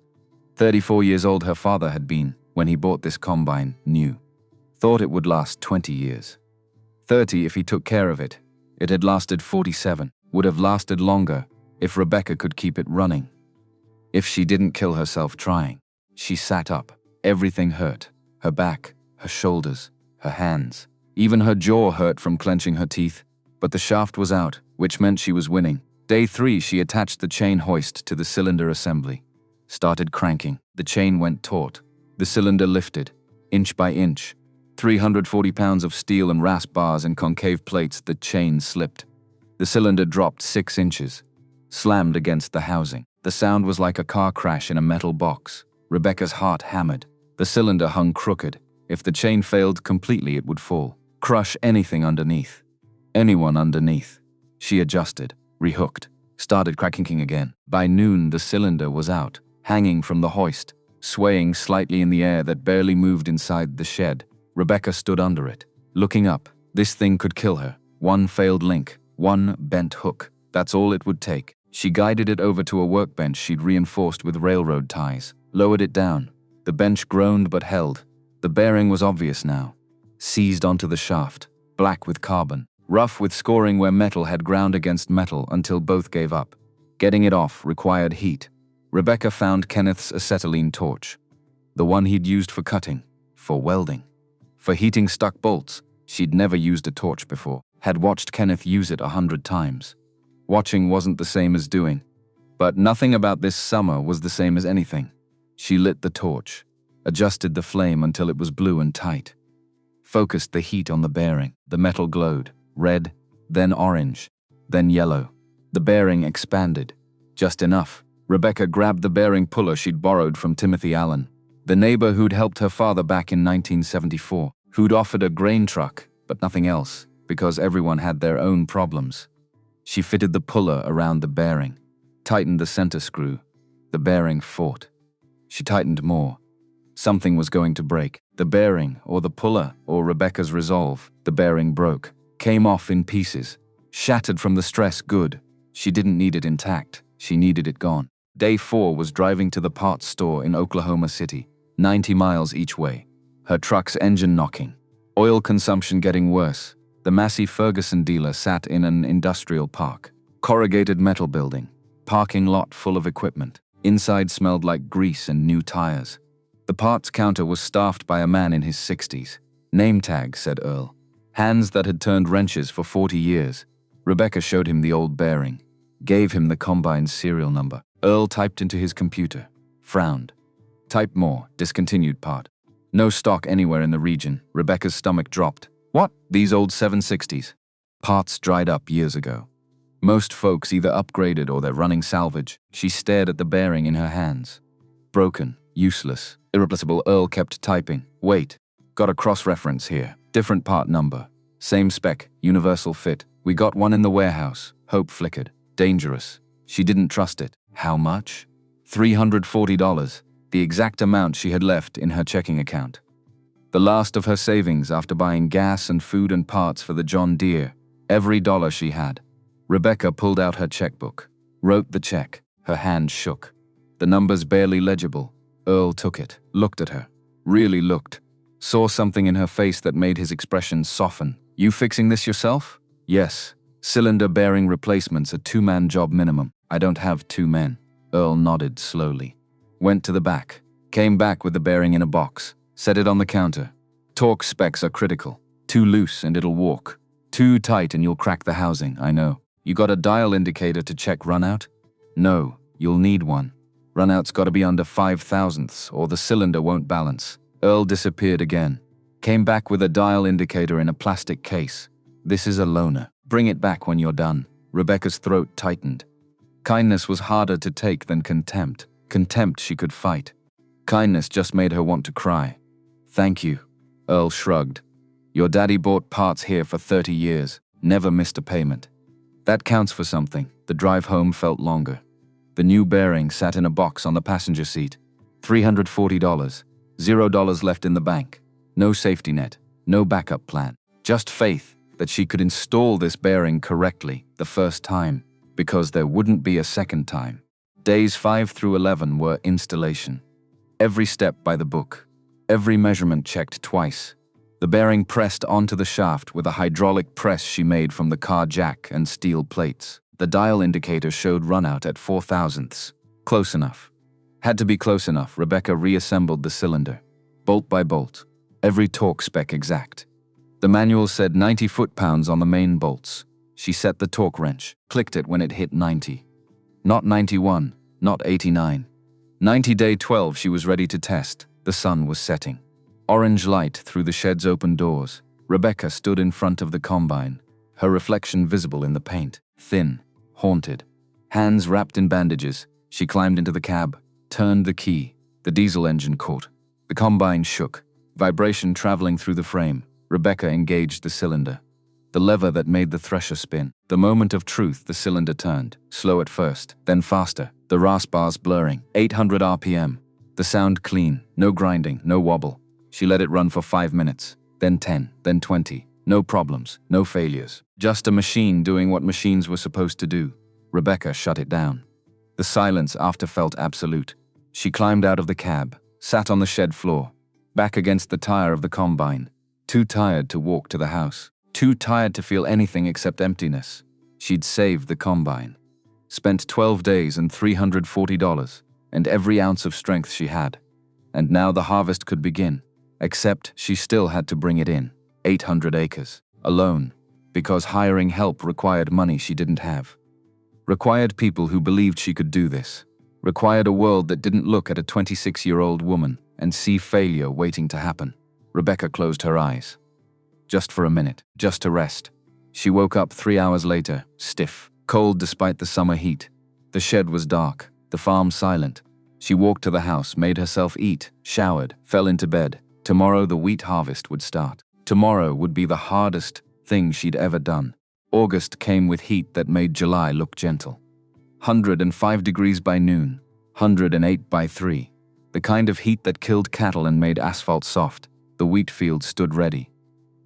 34 years old her father had been when he bought this combine new. Thought it would last 20 years. 30 if he took care of it. It had lasted 47. Would have lasted longer if Rebecca could keep it running. If she didn't kill herself trying. She sat up. Everything hurt. Her back, her shoulders, her hands. Even her jaw hurt from clenching her teeth. But the shaft was out, which meant she was winning. Day 3 she attached the chain hoist to the cylinder assembly. Started cranking. The chain went taut. The cylinder lifted, inch by inch. 340 pounds of steel and rasp bars and concave plates, the chain slipped. The cylinder dropped 6 inches, slammed against the housing. The sound was like a car crash in a metal box. Rebecca's heart hammered. The cylinder hung crooked. If the chain failed completely, it would fall, crush anything underneath. Anyone underneath. She adjusted, rehooked, started cracking again. By noon, the cylinder was out, hanging from the hoist, swaying slightly in the air that barely moved inside the shed. Rebecca stood under it, looking up. This thing could kill her. One failed link, one bent hook. That's all it would take. She guided it over to a workbench she'd reinforced with railroad ties, lowered it down. The bench groaned but held. The bearing was obvious now. Seized onto the shaft, black with carbon, rough with scoring where metal had ground against metal until both gave up. Getting it off required heat. Rebecca found Kenneth's acetylene torch, the one he'd used for cutting, for welding. For heating stuck bolts, she'd never used a torch before, had watched Kenneth use it 100 times. Watching wasn't the same as doing, but nothing about this summer was the same as anything. She lit the torch, adjusted the flame until it was blue and tight, focused the heat on the bearing. The metal glowed, red, then orange, then yellow. The bearing expanded, just enough. Rebecca grabbed the bearing puller she'd borrowed from Timothy Allen, the neighbor who'd helped her father back in 1974, who'd offered a grain truck, but nothing else, because everyone had their own problems. She fitted the puller around the bearing, tightened the center screw. The bearing fought. She tightened more. Something was going to break. The bearing, or the puller, or Rebecca's resolve. The bearing broke, came off in pieces, shattered from the stress. Good. She didn't need it intact. She needed it gone. Day 4 was driving to the parts store in Oklahoma City, 90 miles each way. Her truck's engine knocking. Oil consumption getting worse. The Massey Ferguson dealer sat in an industrial park. Corrugated metal building. Parking lot full of equipment. Inside smelled like grease and new tires. The parts counter was staffed by a man in his 60s. Name tag, said Earl. Hands that had turned wrenches for 40 years. Rebecca showed him the old bearing. Gave him the combine's serial number. Earl typed into his computer. Frowned. Type more. Discontinued part. No stock anywhere in the region. Rebecca's stomach dropped. What? These old 760s? Parts dried up years ago. Most folks either upgraded or they're running salvage. She stared at the bearing in her hands. Broken. Useless. Irreplaceable. Earl kept typing. Wait. Got a cross-reference here. Different part number. Same spec. Universal fit. We got one in the warehouse. Hope flickered. Dangerous. She didn't trust it. How much? $340. The exact amount she had left in her checking account. The last of her savings after buying gas and food and parts for the John Deere. Every dollar she had. Rebecca pulled out her checkbook. Wrote the check. Her hand shook. The numbers barely legible. Earl took it. Looked at her. Really looked. Saw something in her face that made his expression soften. You fixing this yourself? Yes. Cylinder bearing replacements, a 2-man job minimum. I don't have 2 men. Earl nodded slowly. Went to the back. Came back with the bearing in a box. Set it on the counter. Torque specs are critical. Too loose and it'll walk. Too tight and you'll crack the housing, I know. You got a dial indicator to check runout? No, you'll need one. Runout's gotta be under 5 thousandths or the cylinder won't balance. Earl disappeared again. Came back with a dial indicator in a plastic case. This is a loaner. Bring it back when you're done. Rebecca's throat tightened. Kindness was harder to take than contempt. Contempt she could fight. Kindness just made her want to cry. Thank you. Earl shrugged. Your daddy bought parts here for 30 years. Never missed a payment. That counts for something. The drive home felt longer. The new bearing sat in a box on the passenger seat. $340. $0 left in the bank. No safety net. No backup plan. Just faith that she could install this bearing correctly the first time, because there wouldn't be a second time. Days 5 through 11 were installation. Every step by the book. Every measurement checked twice. The bearing pressed onto the shaft with a hydraulic press she made from the car jack and steel plates. The dial indicator showed runout at 4 thousandths. Close enough. Had to be close enough. Rebecca reassembled the cylinder. Bolt by bolt. Every torque spec exact. The manual said 90 foot-pounds on the main bolts. She set the torque wrench, clicked it when it hit 90. Not 91, not 89. 90-day 12, she was ready to test. The sun was setting. Orange light through the shed's open doors. Rebecca stood in front of the combine, her reflection visible in the paint. Thin, haunted. Hands wrapped in bandages, she climbed into the cab, turned the key. The diesel engine caught. The combine shook, vibration traveling through the frame. Rebecca engaged the cylinder, the lever that made the thresher spin. The moment of truth, the cylinder turned, slow at first, then faster, the rasp bars blurring. 800 RPM. The sound clean, no grinding, no wobble. She let it run for 5 minutes, then 10, then 20. No problems, no failures. Just a machine doing what machines were supposed to do. Rebecca shut it down. The silence after felt absolute. She climbed out of the cab, sat on the shed floor, back against the tire of the combine. Too tired to walk to the house. Too tired to feel anything except emptiness. She'd saved the combine. Spent 12 days and $340, and every ounce of strength she had. And now the harvest could begin. Except she still had to bring it in. 800 acres. Alone. Because hiring help required money she didn't have. Required people who believed she could do this. Required a world that didn't look at a 26-year-old woman and see failure waiting to happen. Rebecca closed her eyes. Just for a minute, just to rest. She woke up 3 hours later, stiff, cold despite the summer heat. The shed was dark, the farm silent. She walked to the house, made herself eat, showered, fell into bed. Tomorrow the wheat harvest would start. Tomorrow would be the hardest thing she'd ever done. August came with heat that made July look gentle. 105 degrees by noon, 108 by 3. The kind of heat that killed cattle and made asphalt soft. The wheat field stood ready.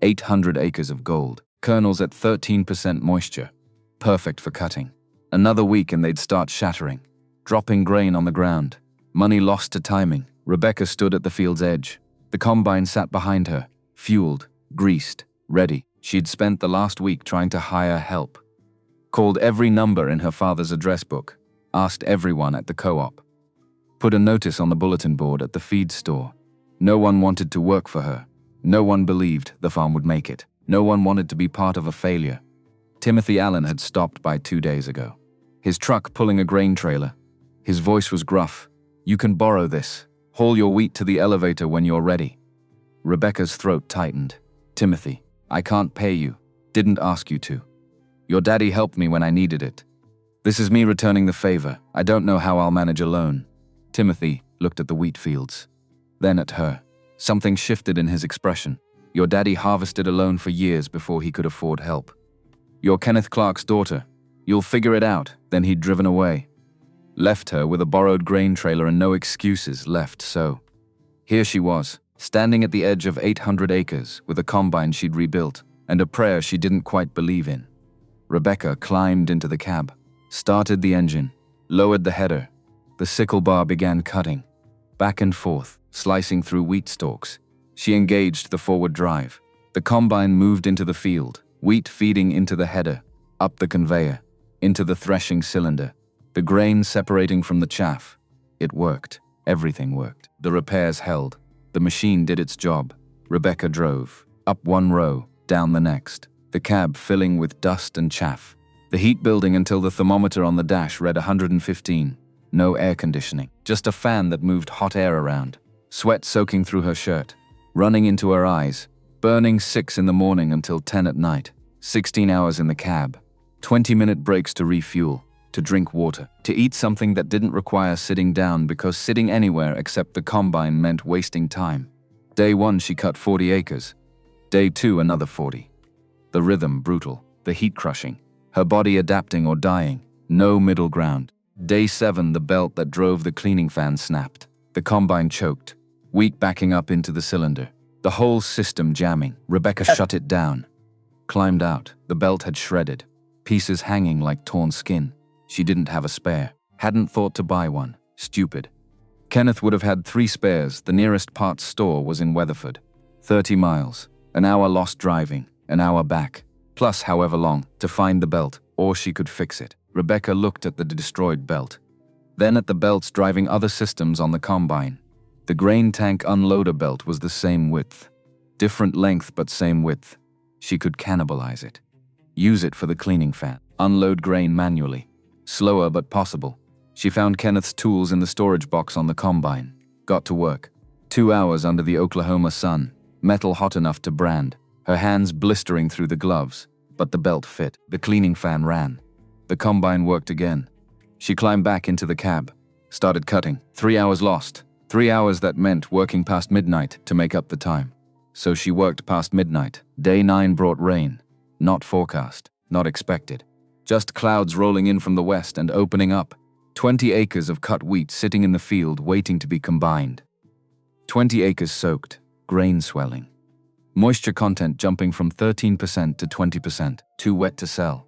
800 acres of gold, kernels at 13% moisture. Perfect for cutting. Another week and they'd start shattering, dropping grain on the ground. Money lost to timing. Rebecca stood at the field's edge. The combine sat behind her, fueled, greased, ready. She'd spent the last week trying to hire help. Called every number in her father's address book. Asked everyone at the co-op. Put a notice on the bulletin board at the feed store. No one wanted to work for her. No one believed the farm would make it. No one wanted to be part of a failure. Timothy Allen had stopped by 2 days ago. His truck pulling a grain trailer. His voice was gruff. "You can borrow this. Haul your wheat to the elevator when you're ready." Rebecca's throat tightened. "Timothy, I can't pay you. Didn't ask you to. Your daddy helped me when I needed it. This is me returning the favor. I don't know how I'll manage alone." Timothy looked at the wheat fields. Then at her. Something shifted in his expression. "Your daddy harvested alone for years before he could afford help. You're Kenneth Clark's daughter. You'll figure it out." Then he'd driven away. Left her with a borrowed grain trailer and no excuses left, so. Here she was, standing at the edge of 800 acres with a combine she'd rebuilt and a prayer she didn't quite believe in. Rebecca climbed into the cab, started the engine, lowered the header. The sickle bar began cutting. Back and forth, slicing through wheat stalks. She engaged the forward drive. The combine moved into the field, wheat feeding into the header, up the conveyor, into the threshing cylinder, the grain separating from the chaff. It worked. Everything worked. The repairs held. The machine did its job. Rebecca drove, up one row, down the next, the cab filling with dust and chaff. The heat building until the thermometer on the dash read 115. No air conditioning, just a fan that moved hot air around. Sweat soaking through her shirt, running into her eyes, burning 6 in the morning until 10 at night. 16 hours in the cab. 20-minute breaks to refuel, to drink water, to eat something that didn't require sitting down because sitting anywhere except the combine meant wasting time. Day 1 she cut 40 acres. Day 2 another 40. The rhythm brutal, the heat crushing, her body adapting or dying, no middle ground. Day 7 the belt that drove the cleaning fan snapped. The combine choked, wheat backing up into the cylinder. The whole system jamming. Rebecca shut it down. Climbed out. The belt had shredded, pieces hanging like torn skin. She didn't have a spare. Hadn't thought to buy one. Stupid. Kenneth would have had 3 spares. The nearest parts store was in Weatherford. 30 miles. An hour lost driving. An hour back. Plus however long to find the belt, or she could fix it. Rebecca looked at the destroyed belt. Then at the belts driving other systems on the combine. The grain tank unloader belt was the same width. Different length but same width. She could cannibalize it. Use it for the cleaning fan. Unload grain manually. Slower but possible. She found Kenneth's tools in the storage box on the combine. Got to work. 2 hours under the Oklahoma sun, metal hot enough to brand, her hands blistering through the gloves, but the belt fit. The cleaning fan ran. The combine worked again. She climbed back into the cab, started cutting. 3 hours lost. 3 hours that meant working past midnight to make up the time. So she worked past midnight. Day 9 brought rain. Not forecast, not expected. Just clouds rolling in from the west and opening up. 20 acres of cut wheat sitting in the field waiting to be combined. 20 acres soaked, grain swelling. Moisture content jumping from 13% to 20%. Too wet to sell.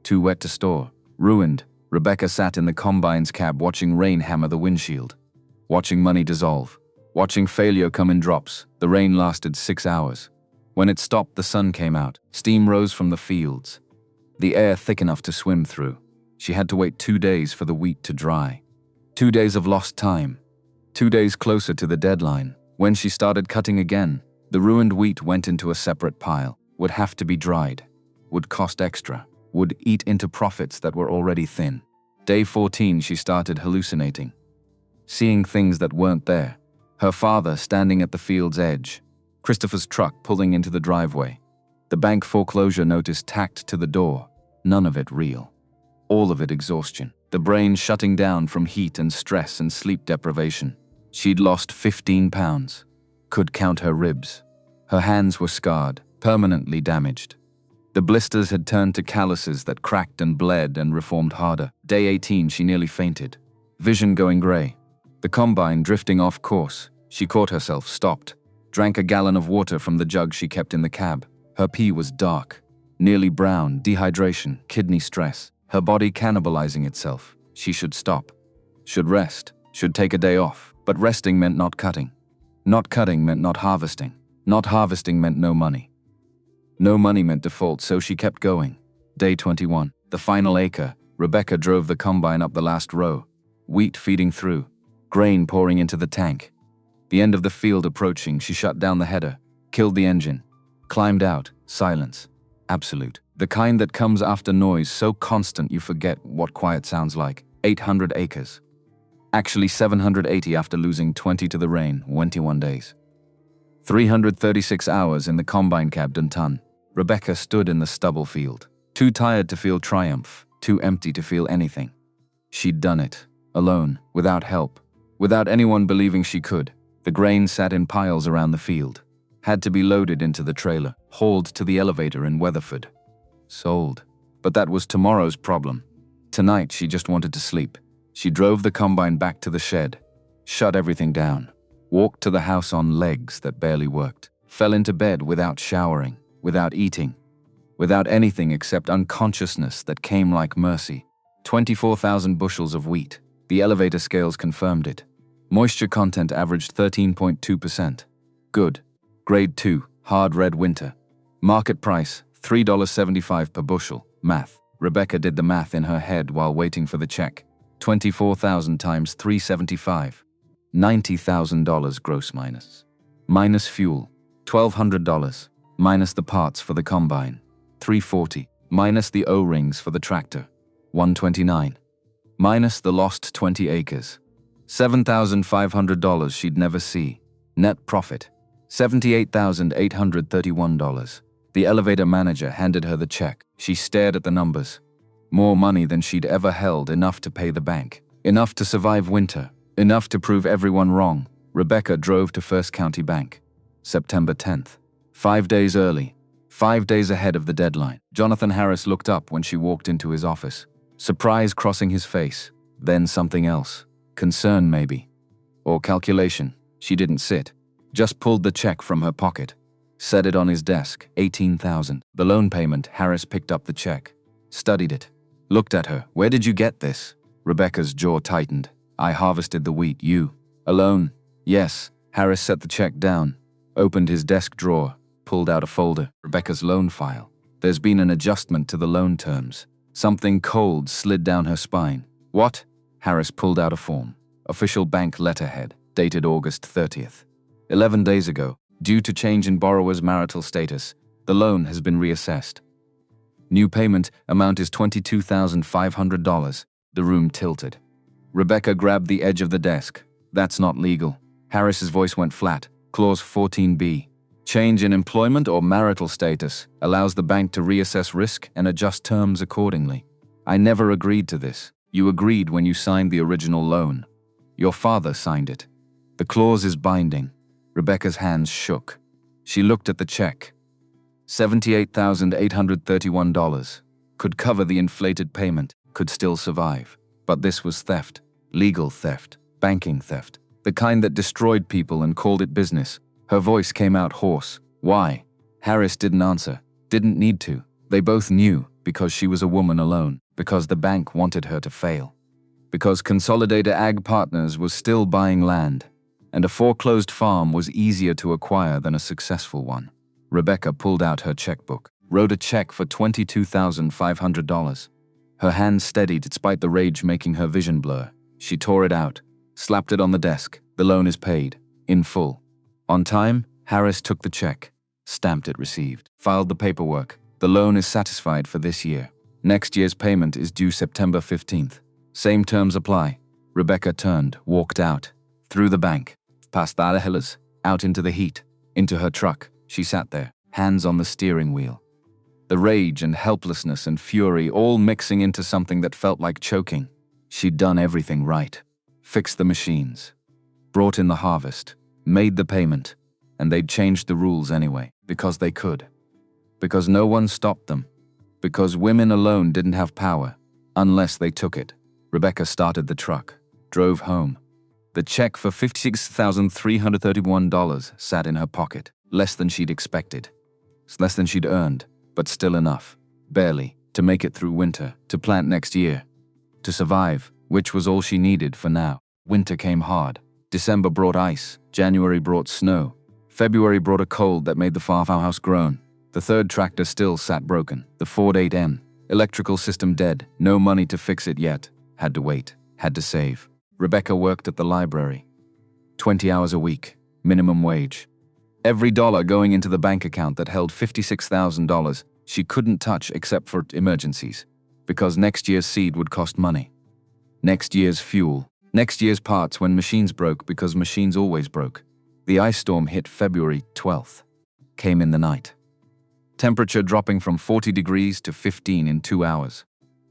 Too wet to store. Ruined. Rebecca sat in the combine's cab watching rain hammer the windshield. Watching money dissolve. Watching failure come in drops. The rain lasted 6 hours. When it stopped, the sun came out. Steam rose from the fields. The air thick enough to swim through. She had to wait 2 days for the wheat to dry. 2 days of lost time. 2 days closer to the deadline. When she started cutting again, the ruined wheat went into a separate pile. Would have to be dried. Would cost extra. Would eat into profits that were already thin. Day 14, she started hallucinating. Seeing things that weren't there. Her father standing at the field's edge. Christopher's truck pulling into the driveway. The bank foreclosure notice tacked to the door. None of it real. All of it exhaustion. The brain shutting down from heat and stress and sleep deprivation. She'd lost 15 pounds. Could count her ribs. Her hands were scarred, permanently damaged. The blisters had turned to calluses that cracked and bled and reformed harder. Day 18, she nearly fainted. Vision going grey. The combine drifting off course. She caught herself, stopped. Drank a gallon of water from the jug she kept in the cab. Her pee was dark. Nearly brown, dehydration, kidney stress. Her body cannibalizing itself. She should stop. Should rest. Should take a day off. But resting meant not cutting. Not cutting meant not harvesting. Not harvesting meant no money. No money meant default, so she kept going. Day 21. The final acre. Rebecca drove the combine up the last row. Wheat feeding through. Grain pouring into the tank. The end of the field approaching, she shut down the header. Killed the engine. Climbed out. Silence. Absolute. The kind that comes after noise so constant you forget what quiet sounds like. 800 acres. Actually 780 after losing 20 to the rain, 21 days. 336 hours in the combine cab ton. Rebecca stood in the stubble field. Too tired to feel triumph, too empty to feel anything. She'd done it. Alone, without help. Without anyone believing she could. The grain sat in piles around the field. Had to be loaded into the trailer, hauled to the elevator in Weatherford. Sold. But that was tomorrow's problem. Tonight she just wanted to sleep. She drove the combine back to the shed. Shut everything down. Walked to the house on legs that barely worked. Fell into bed without showering, without eating. Without anything except unconsciousness that came like mercy. 24,000 bushels of wheat. The elevator scales confirmed it. Moisture content averaged 13.2%. Good. Grade 2, hard red winter. Market price, $3.75 per bushel. Math. Rebecca did the math in her head while waiting for the check. 24,000 times 375. $90,000 gross minus. Minus fuel. $1,200. Minus the parts for the combine. $340. Minus the O-rings for the tractor. $129. Minus the lost 20 acres. $7,500 she'd never see. Net profit. $78,831. The elevator manager handed her the check. She stared at the numbers. More money than she'd ever held, enough to pay the bank. Enough to survive winter. Enough to prove everyone wrong. Rebecca drove to First County Bank. September 10th. 5 days early. 5 days ahead of the deadline. Jonathan Harris looked up when she walked into his office. Surprise crossing his face. Then something else. Concern maybe. Or calculation. She didn't sit. Just pulled the check from her pocket. Set it on his desk. $18,000. The loan payment. Harris picked up the check. Studied it. Looked at her. Where did you get this? Rebecca's jaw tightened. I harvested the wheat. You? Alone? Yes. Harris set the check down. Opened his desk drawer. Pulled out a folder. Rebecca's loan file. There's been an adjustment to the loan terms. Something cold slid down her spine. What? Harris pulled out a form. Official bank letterhead. Dated August 30th. 11 days ago, due to change in borrower's marital status, the loan has been reassessed. New payment amount is $22,500. The room tilted. Rebecca grabbed the edge of the desk. That's not legal. Harris's voice went flat. Clause 14B. Change in employment or marital status allows the bank to reassess risk and adjust terms accordingly. I never agreed to this. You agreed when you signed the original loan. Your father signed it. The clause is binding. Rebecca's hands shook. She looked at the check. $78,831. Could cover the inflated payment, could still survive. But this was theft. Legal theft. Banking theft. The kind that destroyed people and called it business. Her voice came out hoarse. Why? Harris didn't answer. Didn't need to. They both knew, because she was a woman alone. Because the bank wanted her to fail. Because Consolidated Ag Partners was still buying land. And a foreclosed farm was easier to acquire than a successful one. Rebecca pulled out her checkbook. Wrote a check for $22,500. Her hand steadied despite the rage making her vision blur. She tore it out. Slapped it on the desk. The loan is paid. In full. On time, Harris took the check. Stamped it received. Filed the paperwork. The loan is satisfied for this year. Next year's payment is due September 15th. Same terms apply. Rebecca turned, walked out. Through the bank. Past the Alehillas. Out into the heat. Into her truck. She sat there, hands on the steering wheel. The rage and helplessness and fury all mixing into something that felt like choking. She'd done everything right. Fixed the machines. Brought in the harvest. Made the payment. And they'd changed the rules anyway, because they could. Because no one stopped them. Because women alone didn't have power, unless they took it. Rebecca started the truck. Drove home. The check for $56,331 sat in her pocket. Less than she'd expected. Less than she'd earned, but still enough. Barely, to make it through winter, to plant next year. To survive, which was all she needed for now. Winter came hard. December brought ice. January brought snow. February brought a cold that made the farmhouse groan. The third tractor still sat broken. The Ford 8M. Electrical system dead. No money to fix it yet. Had to wait. Had to save. Rebecca worked at the library. 20 hours a week. Minimum wage. Every dollar going into the bank account that held $56,000 she couldn't touch except for emergencies. Because next year's seed would cost money. Next year's fuel. Next year's parts when machines broke because machines always broke. The ice storm hit February 12th. Came in the night. Temperature dropping from 40 degrees to 15 in 2 hours.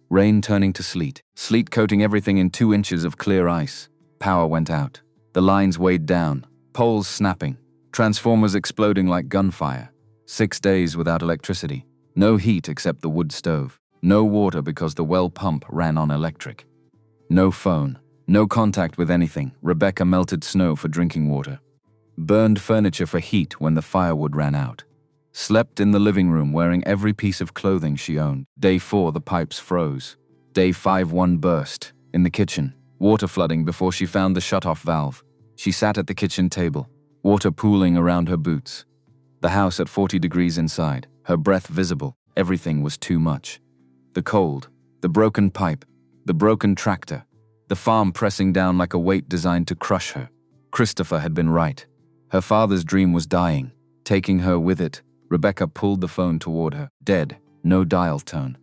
Rain turning to sleet. Sleet coating everything in 2 inches of clear ice. Power went out. The lines weighed down. Poles snapping. Transformers exploding like gunfire. 6 days without electricity. No heat except the wood stove. No water because the well pump ran on electric. No phone. No contact with anything. Rebecca melted snow for drinking water. Burned furniture for heat when the firewood ran out. Slept in the living room wearing every piece of clothing she owned. Day 4 the pipes froze. Day 5 one burst. In the kitchen. Water flooding before she found the shut-off valve. She sat at the kitchen table. Water pooling around her boots. The house at 40 degrees inside. Her breath visible. Everything was too much. The cold. The broken pipe. The broken tractor. The farm pressing down like a weight designed to crush her. Christopher had been right. Her father's dream was dying. Taking her with it. Rebecca pulled the phone toward her. Dead. No dial tone.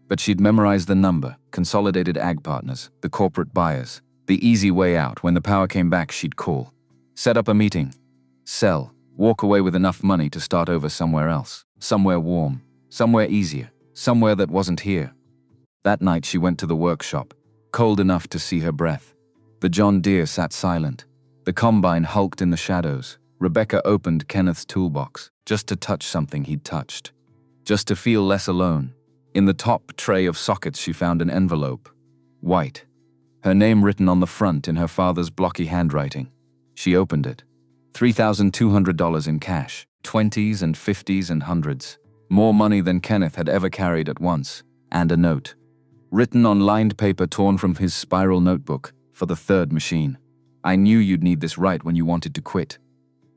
But she'd memorized the number. Consolidated Ag Partners. The corporate buyers. The easy way out. When the power came back, she'd call. Set up a meeting. Sell. Walk away with enough money to start over somewhere else. Somewhere warm. Somewhere easier. Somewhere that wasn't here. That night she went to the workshop. Cold enough to see her breath. The John Deere sat silent. The combine hulked in the shadows. Rebecca opened Kenneth's toolbox, just to touch something he'd touched. Just to feel less alone. In the top tray of sockets she found an envelope. White. Her name written on the front in her father's blocky handwriting. She opened it. $3,200 in cash. 20s and 50s and hundreds. More money than Kenneth had ever carried at once. And a note. Written on lined paper torn from his spiral notebook, for the third machine. I knew you'd need this right when you wanted to quit.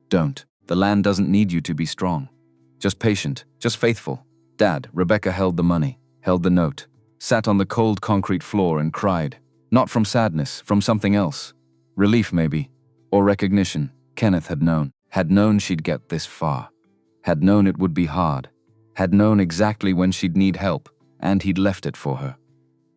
Don't. The land doesn't need you to be strong. Just patient. Just faithful. Dad. Rebecca held the money. Held the note. Sat on the cold concrete floor and cried. Not from sadness, from something else. Relief maybe. Or recognition. Kenneth had known. Had known she'd get this far. Had known it would be hard. Had known exactly when she'd need help, and he'd left it for her.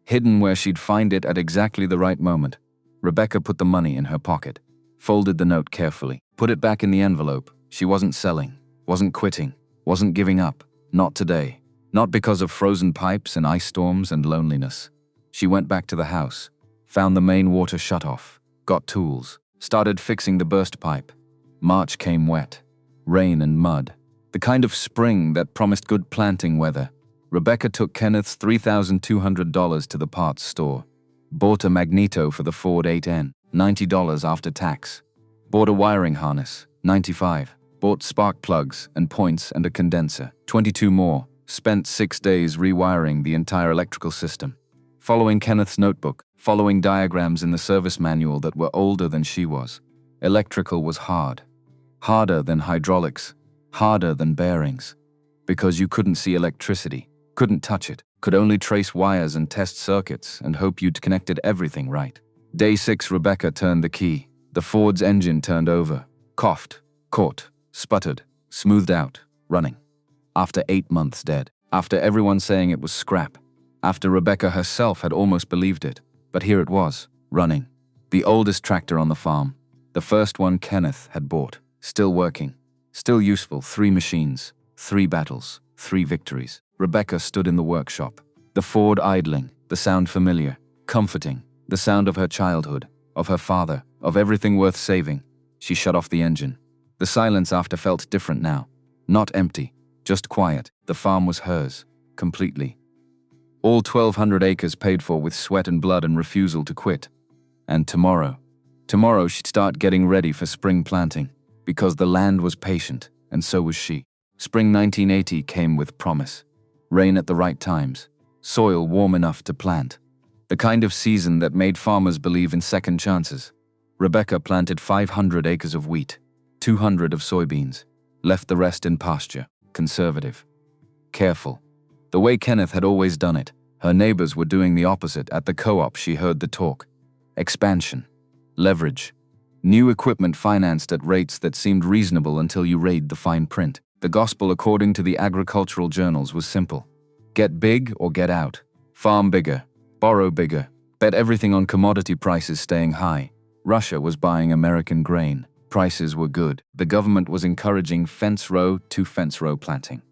hidden where she'd find it at exactly the right moment. Rebecca put the money in her pocket, folded the note carefully, put it back in the envelope. She wasn't selling, wasn't quitting, wasn't giving up. Not today. Not because of frozen pipes and ice storms and loneliness. She went back to the house, found the main water shut off, got tools, started fixing the burst pipe. March came wet, rain and mud, the kind of spring that promised good planting weather. Rebecca took Kenneth's $3,200 to the parts store, bought a magneto for the Ford 8N, $90 after tax, bought a wiring harness, $95, bought spark plugs and points and a condenser, $22 more, spent 6 days rewiring the entire electrical system, following Kenneth's notebook, following diagrams in the service manual that were older than she was. Electrical was hard, harder than hydraulics, harder than bearings, because you couldn't see electricity, couldn't touch it, could only trace wires and test circuits and hope you'd connected everything right. Day 6, Rebecca turned the key. The Ford's engine turned over, coughed, caught, sputtered, smoothed out, running. After 8 months dead, after everyone saying it was scrap, after Rebecca herself had almost believed it, but here it was, running. The oldest tractor on the farm, the first one Kenneth had bought, still working, still useful. 3 machines, 3 battles, 3 victories. Rebecca stood in the workshop, the Ford idling, the sound familiar, comforting, the sound of her childhood, of her father, of everything worth saving. She shut off the engine. The silence after felt different now. Not empty, just quiet. The farm was hers, completely. All 1,200 acres paid for with sweat and blood and refusal to quit. And tomorrow she'd start getting ready for spring planting, because the land was patient, and so was she. Spring 1980 came with promise. Rain at the right times, soil warm enough to plant. The kind of season that made farmers believe in second chances. Rebecca planted 500 acres of wheat, 200 of soybeans, left the rest in pasture, conservative, careful. The way Kenneth had always done it. Her neighbors were doing the opposite. At the co-op she heard the talk. Expansion, leverage, new equipment financed at rates that seemed reasonable until you read the fine print. The gospel according to the agricultural journals was simple. Get big or get out. Farm bigger, borrow bigger, bet everything on commodity prices staying high. Russia was buying American grain. Prices were good. The government was encouraging fence row to fence row planting.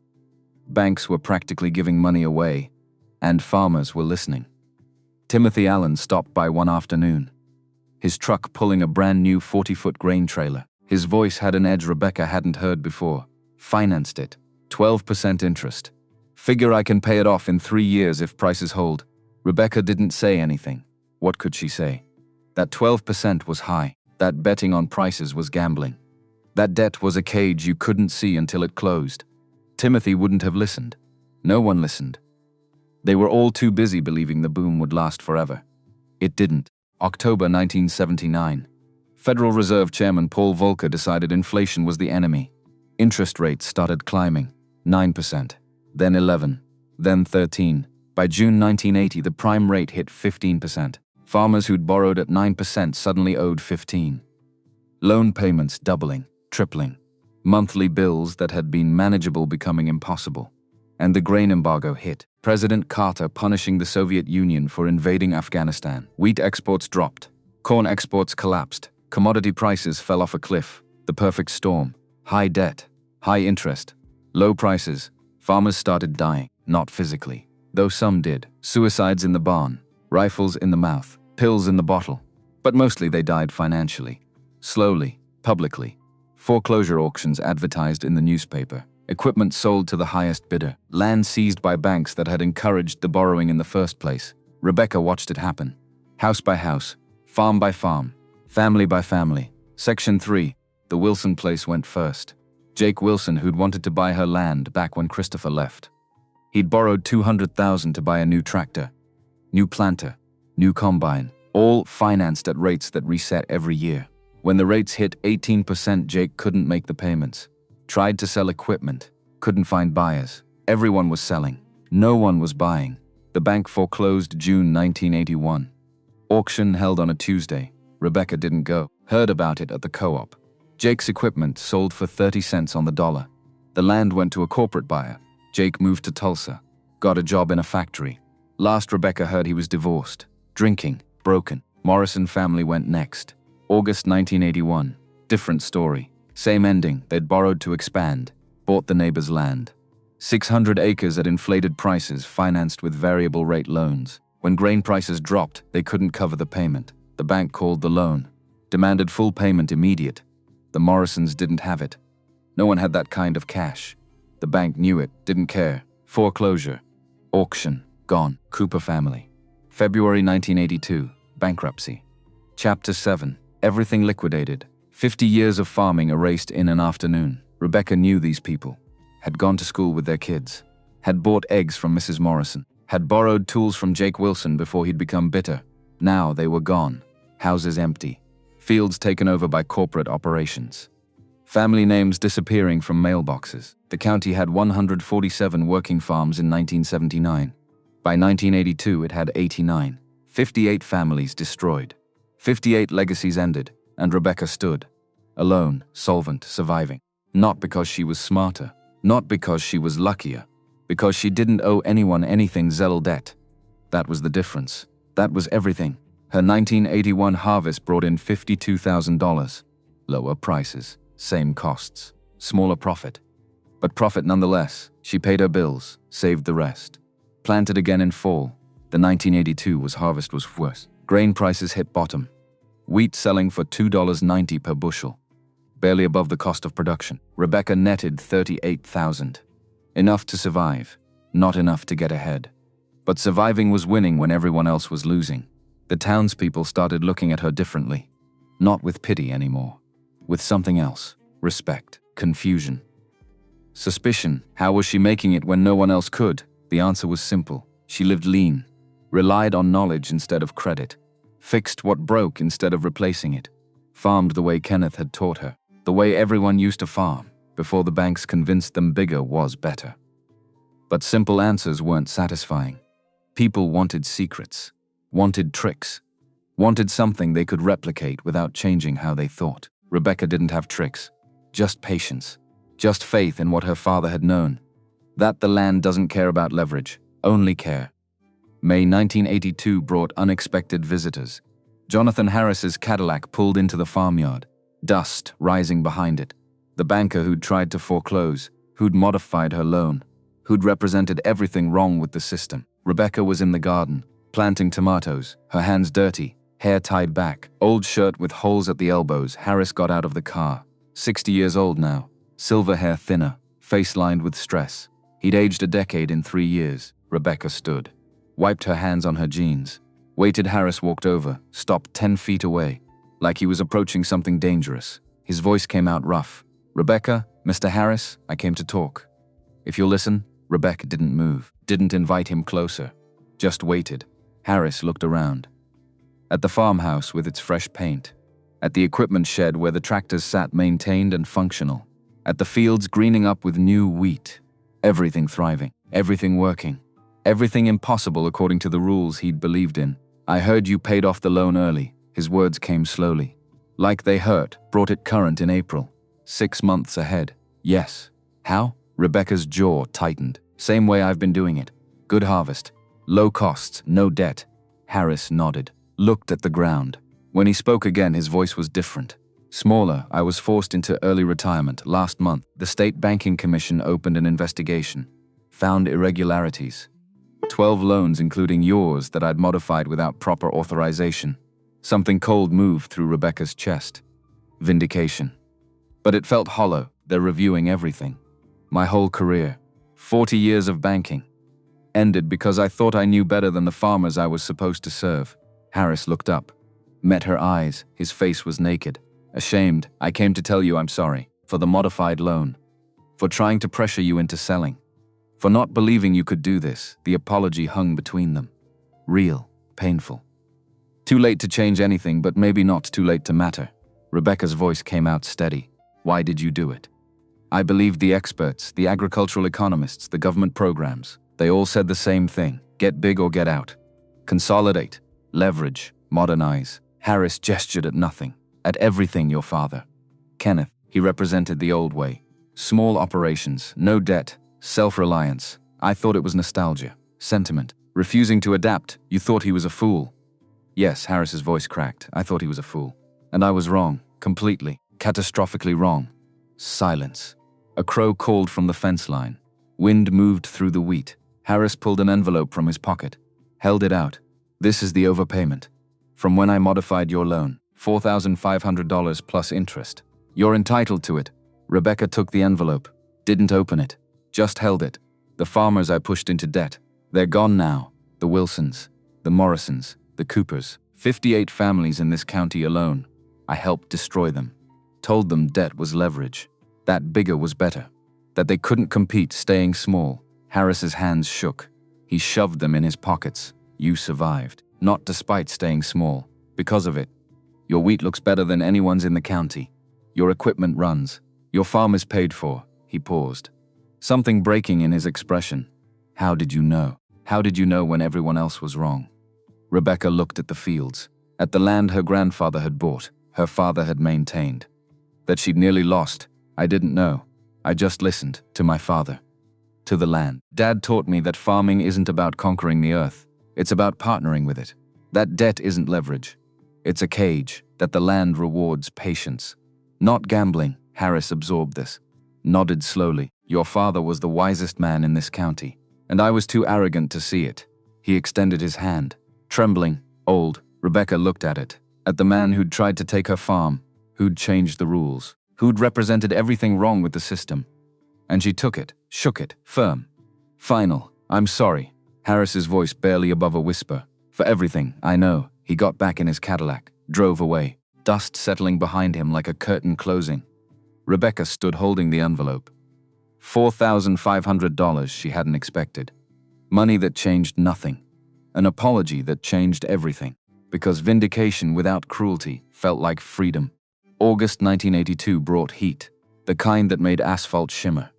Banks were practically giving money away, and farmers were listening. Timothy Allen stopped by one afternoon, his truck pulling a brand new 40-foot grain trailer. His voice had an edge Rebecca hadn't heard before. Financed it, 12% interest. Figure I can pay it off in 3 years if prices hold. Rebecca didn't say anything. What could she say? That 12% was high. That betting on prices was gambling. That debt was a cage you couldn't see until it closed. Timothy wouldn't have listened. No one listened. They were all too busy believing the boom would last forever. It didn't. October 1979. Federal Reserve Chairman Paul Volcker decided inflation was the enemy. Interest rates started climbing. 9%, then 11, then 13. By June 1980, the prime rate hit 15%. Farmers who'd borrowed at 9% suddenly owed 15%. Loan payments doubling, tripling. Monthly bills that had been manageable becoming impossible. And the grain embargo hit. President Carter punishing the Soviet Union for invading Afghanistan. Wheat exports dropped. Corn exports collapsed. Commodity prices fell off a cliff. The perfect storm. High debt, high interest, low prices. Farmers started dying, not physically, though some did. Suicides in the barn, rifles in the mouth, pills in the bottle. But mostly they died financially. Slowly, publicly. Foreclosure auctions advertised in the newspaper. Equipment sold to the highest bidder. Land seized by banks that had encouraged the borrowing in the first place. Rebecca watched it happen. House by house, farm by farm, family by family. Section 3. The Wilson place went first. Jake Wilson, who'd wanted to buy her land back when Christopher left. He'd borrowed $200,000 to buy a new tractor, new planter, new combine, all financed at rates that reset every year. When the rates hit 18%, Jake couldn't make the payments. Tried to sell equipment, couldn't find buyers. Everyone was selling. No one was buying. The bank foreclosed June 1981. Auction held on a Tuesday. Rebecca didn't go. Heard about it at the co-op. Jake's equipment sold for 30 cents on the dollar. The land went to a corporate buyer. Jake moved to Tulsa. Got a job in a factory. Last Rebecca heard, he was divorced, drinking, broken. Morrison family went next. August 1981. Different story. Same ending. They'd borrowed to expand. Bought the neighbor's land. 600 acres at inflated prices, financed with variable rate loans. When grain prices dropped, they couldn't cover the payment. The bank called the loan. Demanded full payment immediate. The Morrisons didn't have it. No one had that kind of cash. The bank knew it, didn't care. Foreclosure. Auction. Gone. Cooper family. February 1982. Bankruptcy. Chapter 7. Everything liquidated. 50 years of farming erased in an afternoon. Rebecca knew these people. Had gone to school with their kids. Had bought eggs from Mrs. Morrison. Had borrowed tools from Jake Wilson before he'd become bitter. Now they were gone. Houses empty. Fields taken over by corporate operations. Family names disappearing from mailboxes. The county had 147 working farms in 1979. By 1982, it had 89. 58 families destroyed. 58 legacies ended, and Rebecca stood. Alone, solvent, surviving. Not because she was smarter. Not because she was luckier. Because she didn't owe anyone anything. Zell debt. That was the difference. That was everything. Her 1981 harvest brought in $52,000. Lower prices. Same costs. Smaller profit. But profit nonetheless. She paid her bills. Saved the rest. Planted again in fall. The 1982 harvest was worse. Grain prices hit bottom. Wheat selling for $2.90 per bushel. Barely above the cost of production. Rebecca netted $38,000. Enough to survive. Not enough to get ahead. But surviving was winning when everyone else was losing. The townspeople started looking at her differently. Not with pity anymore. With something else. Respect. Confusion. Suspicion. How was she making it when no one else could? The answer was simple. She lived lean. Relied on knowledge instead of credit. Fixed what broke instead of replacing it. Farmed the way Kenneth had taught her. The way everyone used to farm, before the banks convinced them bigger was better. But simple answers weren't satisfying. People wanted secrets. Wanted tricks. Wanted something they could replicate without changing how they thought. Rebecca didn't have tricks. Just patience. Just faith in what her father had known. That the land doesn't care about leverage, only care. May 1982 brought unexpected visitors. Jonathan Harris's Cadillac pulled into the farmyard, dust rising behind it. The banker who'd tried to foreclose, who'd modified her loan, who'd represented everything wrong with the system. Rebecca was in the garden, planting tomatoes, her hands dirty, hair tied back, old shirt with holes at the elbows. Harris got out of the car. 60 years old now, silver hair thinner, face lined with stress. He'd aged a decade in 3 years. Rebecca stood, wiped her hands on her jeans, waited. Harris walked over, stopped 10 feet away, like he was approaching something dangerous. His voice came out rough. "Rebecca, Mr. Harris, I came to talk. If you'll listen." Rebecca didn't move, didn't invite him closer, just waited. Harris looked around. At the farmhouse with its fresh paint. At the equipment shed where the tractors sat maintained and functional. At the fields greening up with new wheat. Everything thriving, everything working. Everything impossible according to the rules he'd believed in. "I heard you paid off the loan early." His words came slowly. Like they hurt, brought it current in April. 6 months ahead. "Yes." "How?" Rebecca's jaw tightened. "Same way I've been doing it. Good harvest. Low costs, no debt." Harris nodded, looked at the ground. When he spoke again, his voice was different. "Smaller. I was forced into early retirement last month. The State Banking Commission opened an investigation. Found irregularities. 12 loans, including yours, that I'd modified without proper authorization." Something cold moved through Rebecca's chest. Vindication. But it felt hollow. They're reviewing everything. My whole career. 40 years of banking. Ended because I thought I knew better than the farmers I was supposed to serve. Harris looked up. Met her eyes. His face was naked. "Ashamed. I came to tell you I'm sorry. For the modified loan. For trying to pressure you into selling. For not believing you could do this." The apology hung between them. Real. Painful. Too late to change anything, but maybe not too late to matter. Rebecca's voice came out steady. "Why did you do it?" "I believed the experts, the agricultural economists, the government programs. They all said the same thing. Get big or get out. Consolidate. Leverage. Modernize." Harris gestured at nothing. "At everything, your father." Kenneth, he represented the old way. Small operations, no debt, self-reliance. I thought it was nostalgia, sentiment. Refusing to adapt, you thought he was a fool. Yes, Harris's voice cracked. I thought he was a fool. And I was wrong. Completely. Catastrophically wrong. Silence. A crow called from the fence line. Wind moved through the wheat. Harris pulled an envelope from his pocket. Held it out. This is the overpayment. From when I modified your loan. $4,500 plus interest. You're entitled to it. Rebecca took the envelope. Didn't open it. Just held it. The farmers I pushed into debt. They're gone now. The Wilsons. The Morrisons. The Coopers. 58 families in this county alone. I helped destroy them. Told them debt was leverage. That bigger was better. That they couldn't compete staying small. Harris's hands shook. He shoved them in his pockets. You survived. Not despite staying small. Because of it. Your wheat looks better than anyone's in the county. Your equipment runs. Your farm is paid for. He paused. Something breaking in his expression. How did you know? How did you know when everyone else was wrong? Rebecca looked at the fields. At the land her grandfather had bought. Her father had maintained. That she'd nearly lost. I didn't know. I just listened to my father. To the land. Dad taught me that farming isn't about conquering the earth. It's about partnering with it. That debt isn't leverage. It's a cage, that the land rewards patience. Not gambling. Harris absorbed this. Nodded slowly. Your father was the wisest man in this county, and I was too arrogant to see it. He extended his hand. Trembling, old, Rebecca looked at it. At the man who'd tried to take her farm, who'd changed the rules, who'd represented everything wrong with the system. And she took it, shook it, firm. Final. I'm sorry. Harris's voice barely above a whisper. For everything, I know. He got back in his Cadillac, drove away, dust settling behind him like a curtain closing. Rebecca stood holding the envelope. $4,500 she hadn't expected. Money that changed nothing. An apology that changed everything. Because vindication without cruelty felt like freedom. August 1982 brought heat. The kind that made asphalt shimmer.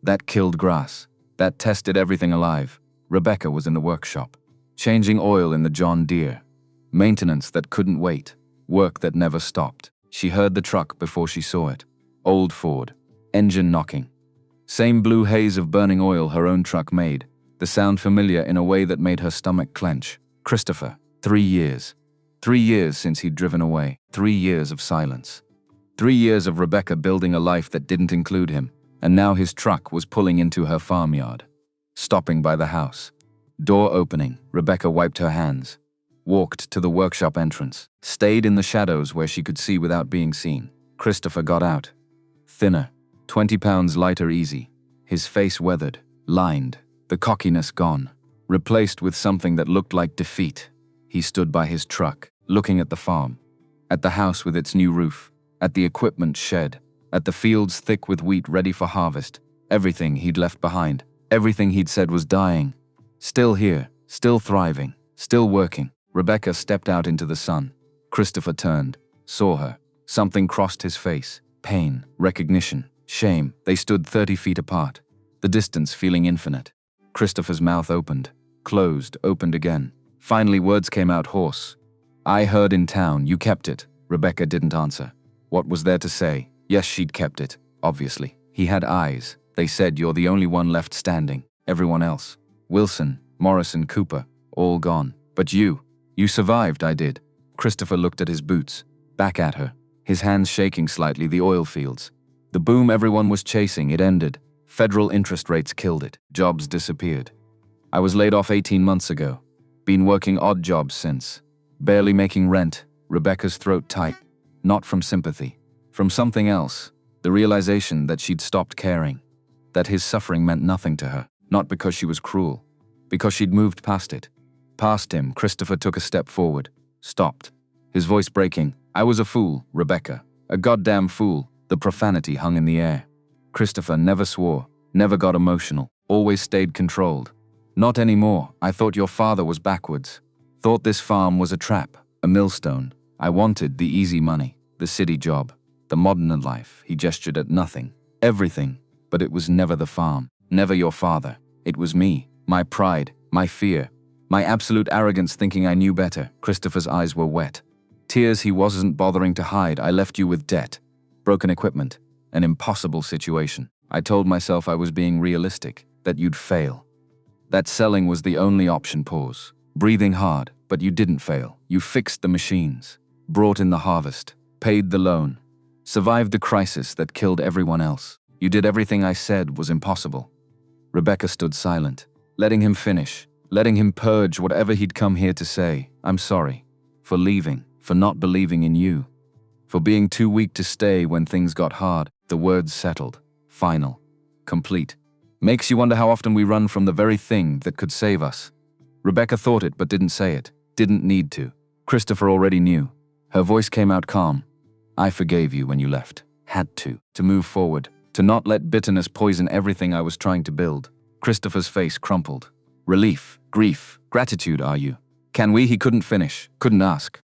That killed grass. That tested everything alive. Rebecca was in the workshop. Changing oil in the John Deere. Maintenance that couldn't wait. Work that never stopped. She heard the truck before she saw it. Old Ford. Engine knocking. Same blue haze of burning oil her own truck made. The sound familiar in a way that made her stomach clench. Christopher. 3 years. 3 years since he'd driven away. 3 years of silence. 3 years of Rebecca building a life that didn't include him. And now his truck was pulling into her farmyard. Stopping by the house. Door opening. Rebecca wiped her hands. Walked to the workshop entrance. Stayed in the shadows where she could see without being seen. Christopher got out. Thinner. 20 pounds lighter easy. His face weathered. Lined. The cockiness gone. Replaced with something that looked like defeat. He stood by his truck, looking at the farm. At the house with its new roof. At the equipment shed. At the fields thick with wheat ready for harvest. Everything he'd left behind. Everything he'd said was dying. Still here. Still thriving. Still working. Rebecca stepped out into the sun. Christopher turned. Saw her. Something crossed his face. Pain. Recognition. Shame. They stood 30 feet apart. The distance feeling infinite. Christopher's mouth opened. Closed. Opened again. Finally words came out hoarse. I heard in town, you kept it. Rebecca didn't answer. What was there to say? Yes, she'd kept it. Obviously. He had eyes. They said you're the only one left standing. Everyone else. Wilson, Morrison, Cooper. All gone. But you survived, I did. Christopher looked at his boots. Back at her. His hands shaking slightly, the oil fields. The boom everyone was chasing, it ended. Federal interest rates killed it. Jobs disappeared. I was laid off 18 months ago. Been working odd jobs since. Barely making rent. Rebecca's throat tight. Not from sympathy. From something else. The realization that she'd stopped caring. That his suffering meant nothing to her. Not because she was cruel. Because she'd moved past it. Past him, Christopher took a step forward. Stopped. His voice breaking. I was a fool, Rebecca. A goddamn fool. The profanity hung in the air. Christopher never swore. Never got emotional. Always stayed controlled. Not anymore. I thought your father was backwards. Thought this farm was a trap. A millstone. I wanted the easy money. The city job. The modern life. He gestured at nothing. Everything. But it was never the farm. Never your father. It was me. My pride. My fear. My absolute arrogance thinking I knew better. Christopher's eyes were wet. Tears he wasn't bothering to hide. I left you with debt. Broken equipment. An impossible situation. I told myself I was being realistic. That you'd fail. That selling was the only option. Pause. Breathing hard, but you didn't fail. You fixed the machines, brought in the harvest, paid the loan, survived the crisis that killed everyone else. You did everything I said was impossible. Rebecca stood silent, letting him finish, letting him purge whatever he'd come here to say. I'm sorry. For leaving, for not believing in you, for being too weak to stay when things got hard. The words settled, final, complete. Makes you wonder how often we run from the very thing that could save us. Rebecca thought it but didn't say it, didn't need to. Christopher already knew. Her voice came out calm. I forgave you when you left. Had to move forward, to not let bitterness poison everything I was trying to build. Christopher's face crumpled. Relief, grief, gratitude, are you? Can we? He couldn't finish, couldn't ask.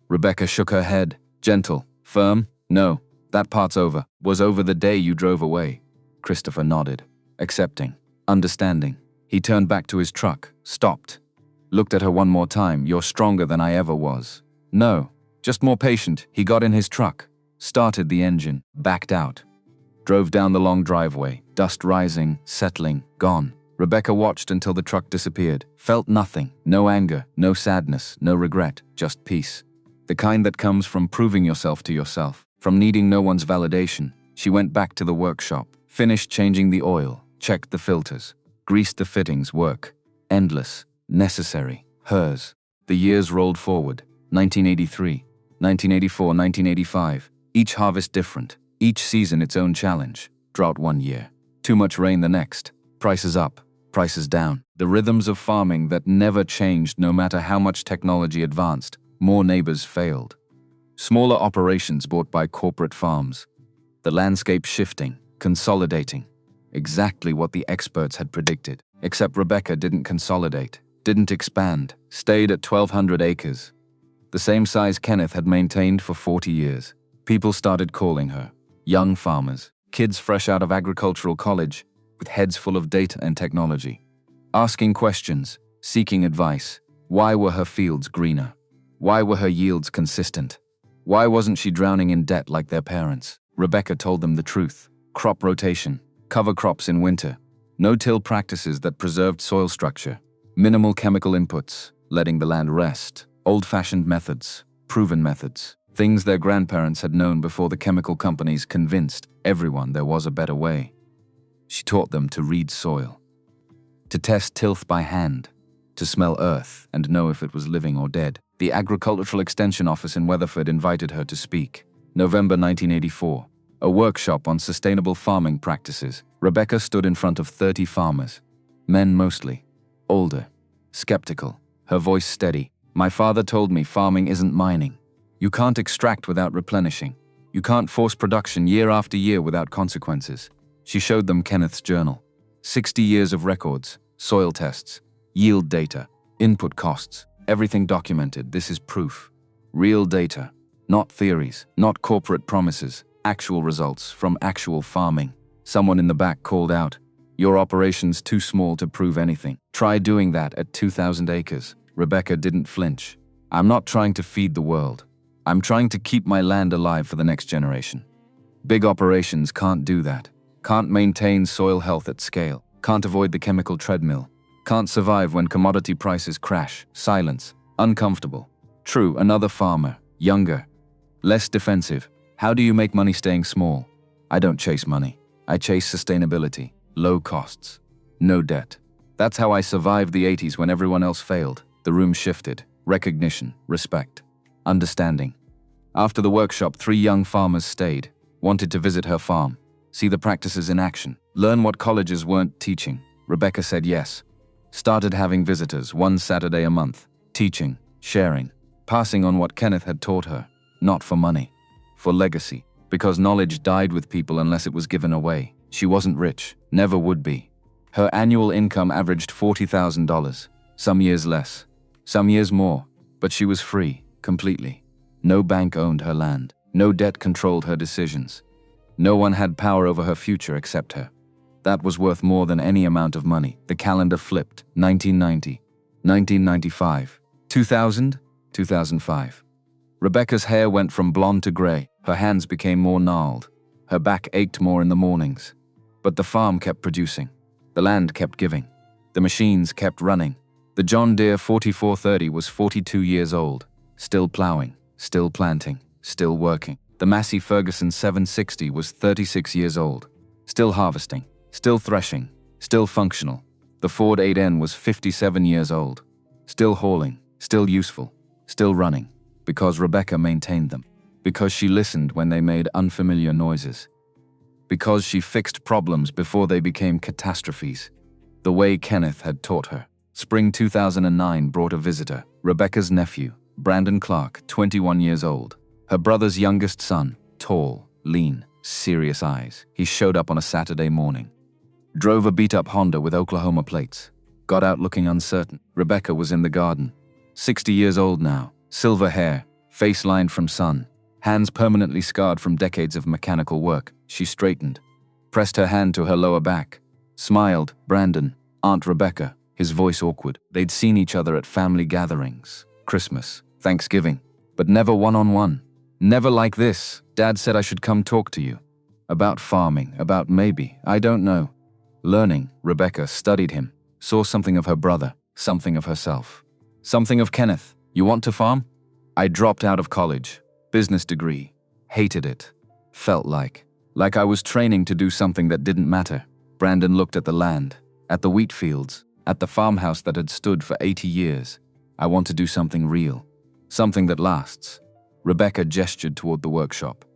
Rebecca shook her head, gentle, firm. No, that part's over. Was over the day you drove away. Christopher nodded, accepting, understanding. He turned back to his truck, stopped, looked at her one more time. You're stronger than I ever was. No, just more patient. He got in his truck, started the engine, backed out, drove down the long driveway, dust rising, settling, gone. Rebecca watched until the truck disappeared, felt nothing, no anger, no sadness, no regret, just peace. The kind that comes from proving yourself to yourself, from needing no one's validation. She went back to the workshop, finished changing the oil, checked the filters, greased the fittings. Work, endless, necessary, hers. The years rolled forward, 1983, 1984, 1985, each harvest different, each season its own challenge. Drought one year, too much rain the next, prices up, prices down. The rhythms of farming that never changed no matter how much technology advanced. More neighbors failed. Smaller operations bought by corporate farms. The landscape shifting, consolidating. Exactly what the experts had predicted. Except Rebecca didn't consolidate, didn't expand, stayed at 1,200 acres. The same size Kenneth had maintained for 40 years. People started calling her. Young farmers, kids fresh out of agricultural college, with heads full of data and technology. Asking questions, seeking advice. Why were her fields greener? Why were her yields consistent? Why wasn't she drowning in debt like their parents? Rebecca told them the truth. Crop rotation, cover crops in winter, no-till practices that preserved soil structure, minimal chemical inputs, letting the land rest, old-fashioned methods, proven methods, things their grandparents had known before the chemical companies convinced everyone there was a better way. She taught them to read soil, to test tilth by hand, to smell earth and know if it was living or dead. The Agricultural Extension Office in Weatherford invited her to speak. November 1984, a workshop on sustainable farming practices. Rebecca stood in front of 30 farmers, men mostly, older, skeptical, her voice steady. My father told me farming isn't mining. You can't extract without replenishing. You can't force production year after year without consequences. She showed them Kenneth's journal. 60 years of records, soil tests, yield data, input costs, everything documented. This is proof. Real data, not theories, not corporate promises, actual results from actual farming. Someone in the back called out, "Your operation's too small to prove anything. Try doing that at 2,000 acres. Rebecca didn't flinch. I'm not trying to feed the world. I'm trying to keep my land alive for the next generation. Big operations can't do that. Can't maintain soil health at scale. Can't avoid the chemical treadmill. Can't survive when commodity prices crash. Silence. Uncomfortable. True, another farmer. Younger. Less defensive. How do you make money staying small? I don't chase money. I chase sustainability. Low costs. No debt. That's how I survived the 80s when everyone else failed. The room shifted. Recognition. Respect. Understanding. After the workshop, 3 young farmers stayed. Wanted to visit her farm. See the practices in action. Learn what colleges weren't teaching. Rebecca said yes. Started having visitors 1 Saturday a month. Teaching. Sharing. Passing on what Kenneth had taught her. Not for money. For legacy. Because knowledge died with people unless it was given away. She wasn't rich. Never would be. Her annual income averaged $40,000. Some years less. Some years more. But she was free. Completely. No bank owned her land. No debt controlled her decisions. No one had power over her future except her. That was worth more than any amount of money. The calendar flipped. 1990. 1995. 2000. 2005. Rebecca's hair went from blonde to gray. Her hands became more gnarled. Her back ached more in the mornings. But the farm kept producing. The land kept giving. The machines kept running. The John Deere 4430 was 42 years old, still plowing, still planting, still working. The Massey Ferguson 760 was 36 years old, still harvesting, still threshing, still functional. The Ford 8N was 57 years old, still hauling, still useful, still running, because Rebecca maintained them, because she listened when they made unfamiliar noises, because she fixed problems before they became catastrophes, the way Kenneth had taught her. Spring 2009 brought a visitor, Rebecca's nephew, Brandon Clark, 21 years old. Her brother's youngest son, tall, lean, serious eyes. He showed up on a Saturday morning. Drove a beat-up Honda with Oklahoma plates. Got out looking uncertain. Rebecca was in the garden. 60 years old now, silver hair, face lined from sun, hands permanently scarred from decades of mechanical work. She straightened, pressed her hand to her lower back, smiled. Brandon, Aunt Rebecca, his voice awkward. They'd seen each other at family gatherings, Christmas, Thanksgiving, but never one-on-one. Never like this. Dad said I should come talk to you. About farming, about maybe, I don't know. Learning. Rebecca studied him, saw something of her brother, something of herself, something of Kenneth. You want to farm? I dropped out of college, business degree, hated it. Felt like I was training to do something that didn't matter. Brandon looked at the land, at the wheat fields, at the farmhouse that had stood for 80 years. I want to do something real, something that lasts. Rebecca gestured toward the workshop.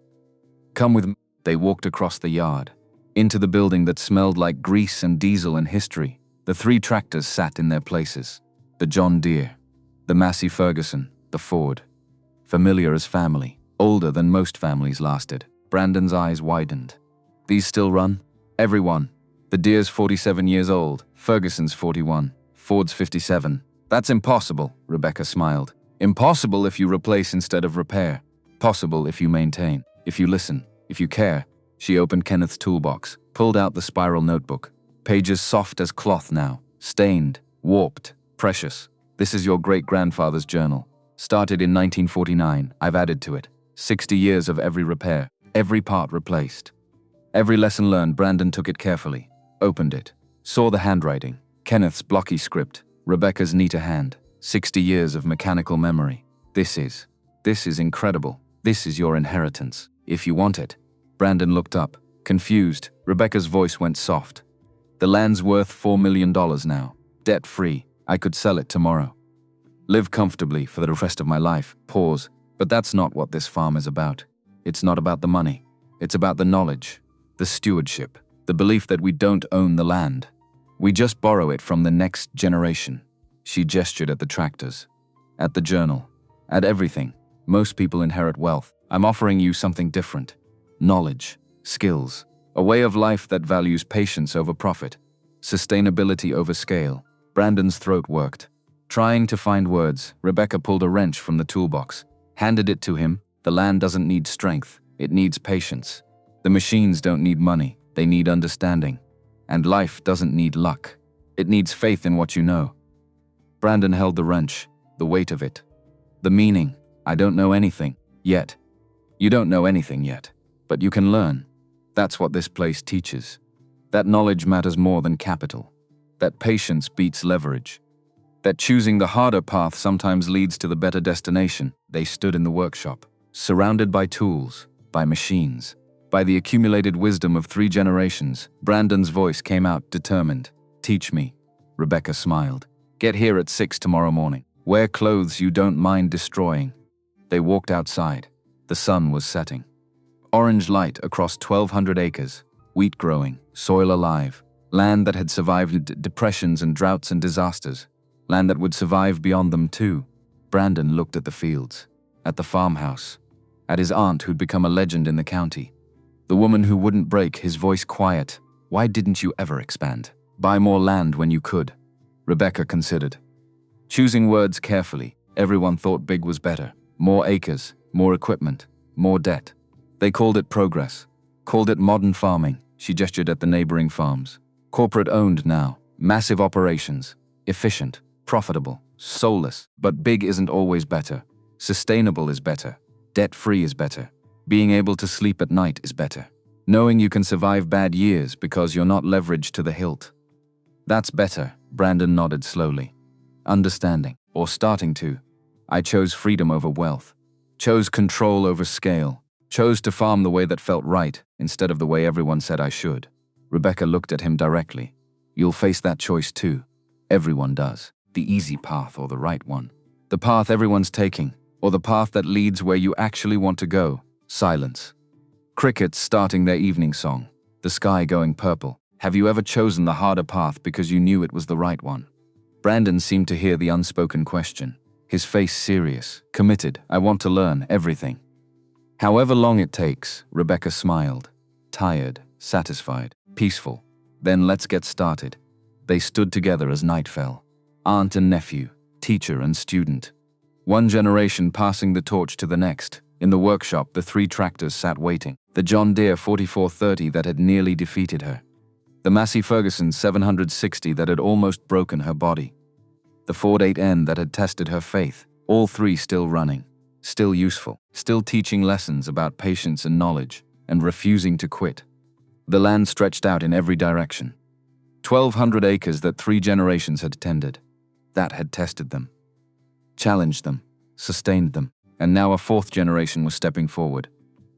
Come with me. They walked across the yard, into the building that smelled like grease and diesel and history. The 3 tractors sat in their places. The John Deere, the Massey Ferguson, the Ford. Familiar as family, older than most families lasted. Brandon's eyes widened. These still run? Everyone. The Deere's 47 years old, Ferguson's 41, Ford's 57. That's impossible, Rebecca smiled. Impossible if you replace instead of repair. Possible if you maintain, if you listen, if you care. She opened Kenneth's toolbox, pulled out the spiral notebook. Pages soft as cloth now, stained, warped, precious. This is your great-grandfather's journal. Started in 1949, I've added to it. 60 years of every repair, every part replaced. Every lesson learned. Brandon took it carefully, opened it, saw the handwriting. Kenneth's blocky script, Rebecca's neater hand. 60 years of mechanical memory. This is incredible. This is your inheritance, if you want it. Brandon looked up, confused. Rebecca's voice went soft. The land's worth $4 million now, debt-free. I could sell it tomorrow. Live comfortably for the rest of my life. Pause. But that's not what this farm is about. It's not about the money. It's about the knowledge, the stewardship, the belief that we don't own the land. We just borrow it from the next generation. She gestured at the tractors, at the journal, at everything. Most people inherit wealth. I'm offering you something different. Knowledge, skills, a way of life that values patience over profit, sustainability over scale. Brandon's throat worked. Trying to find words, Rebecca pulled a wrench from the toolbox, handed it to him. The land doesn't need strength, it needs patience. The machines don't need money, they need understanding. And life doesn't need luck, it needs faith in what you know. Brandon held the wrench, the weight of it. The meaning, I don't know anything, yet. You don't know anything yet, but you can learn. That's what this place teaches. That knowledge matters more than capital. That patience beats leverage. That choosing the harder path sometimes leads to the better destination. They stood in the workshop, surrounded by tools, by machines, by the accumulated wisdom of 3 generations. Brandon's voice came out determined. Teach me. Rebecca smiled. Get here at 6 tomorrow morning. Wear clothes you don't mind destroying. They walked outside. The sun was setting. Orange light across 1,200 acres. Wheat growing, soil alive. Land that had survived depressions and droughts and disasters. Land that would survive beyond them too. Brandon looked at the fields, at the farmhouse, at his aunt who'd become a legend in the county. The woman who wouldn't break, his voice quiet. Why didn't you ever expand? Buy more land when you could. Rebecca considered. Choosing words carefully, everyone thought big was better. More acres, more equipment, more debt. They called it progress, called it modern farming. She gestured at the neighboring farms. Corporate-owned now, massive operations, efficient, profitable, soulless. But big isn't always better. Sustainable is better. Debt-free is better. Being able to sleep at night is better. Knowing you can survive bad years because you're not leveraged to the hilt. That's better. Brandon nodded slowly. Understanding, or starting to. I chose freedom over wealth. Chose control over scale. Chose to farm the way that felt right, instead of the way everyone said I should. Rebecca looked at him directly. You'll face that choice too. Everyone does. The easy path or the right one. The path everyone's taking, or the path that leads where you actually want to go. Silence. Crickets starting their evening song. The sky going purple. Have you ever chosen the harder path because you knew it was the right one? Brandon seemed to hear the unspoken question. His face serious, committed. I want to learn everything. However long it takes, Rebecca smiled. Tired, satisfied, peaceful. Then let's get started. They stood together as night fell. Aunt and nephew, teacher and student. One generation passing the torch to the next. In the workshop, the 3 tractors sat waiting. The John Deere 4430 that had nearly defeated her. The Massey Ferguson 760 that had almost broken her body. The Ford 8N that had tested her faith. All 3 still running. Still useful. Still teaching lessons about patience and knowledge. And refusing to quit. The land stretched out in every direction. 1,200 acres that 3 generations had tended. That had tested them. Challenged them. Sustained them. And now a 4th generation was stepping forward.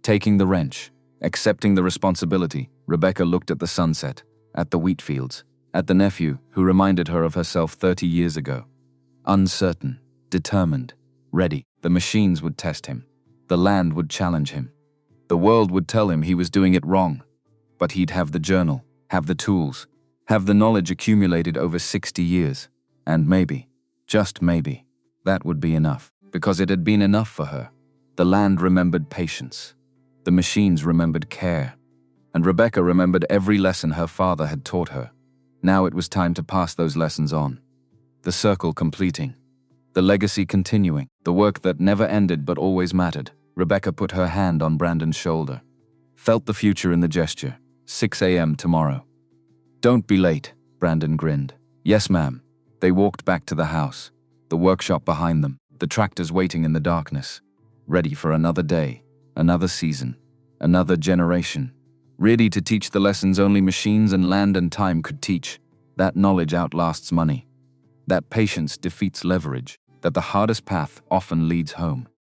Taking the wrench. Accepting the responsibility. Rebecca looked at the sunset. At the wheat fields. At the nephew, who reminded her of herself 30 years ago. Uncertain. Determined. Ready. The machines would test him. The land would challenge him. The world would tell him he was doing it wrong. But he'd have the journal. Have the tools. Have the knowledge accumulated over 60 years. And maybe, just maybe, that would be enough. Because it had been enough for her. The land remembered patience. The machines remembered care. And Rebecca remembered every lesson her father had taught her. Now it was time to pass those lessons on. The circle completing. The legacy continuing. The work that never ended but always mattered. Rebecca put her hand on Brandon's shoulder. Felt the future in the gesture. 6 a.m. tomorrow. Don't be late, Brandon grinned. Yes, ma'am. They walked back to the house. The workshop behind them. The tractors waiting in the darkness. Ready for another day. Another season. Another generation. Ready to teach the lessons only machines and land and time could teach. That knowledge outlasts money. That patience defeats leverage. That the hardest path often leads home.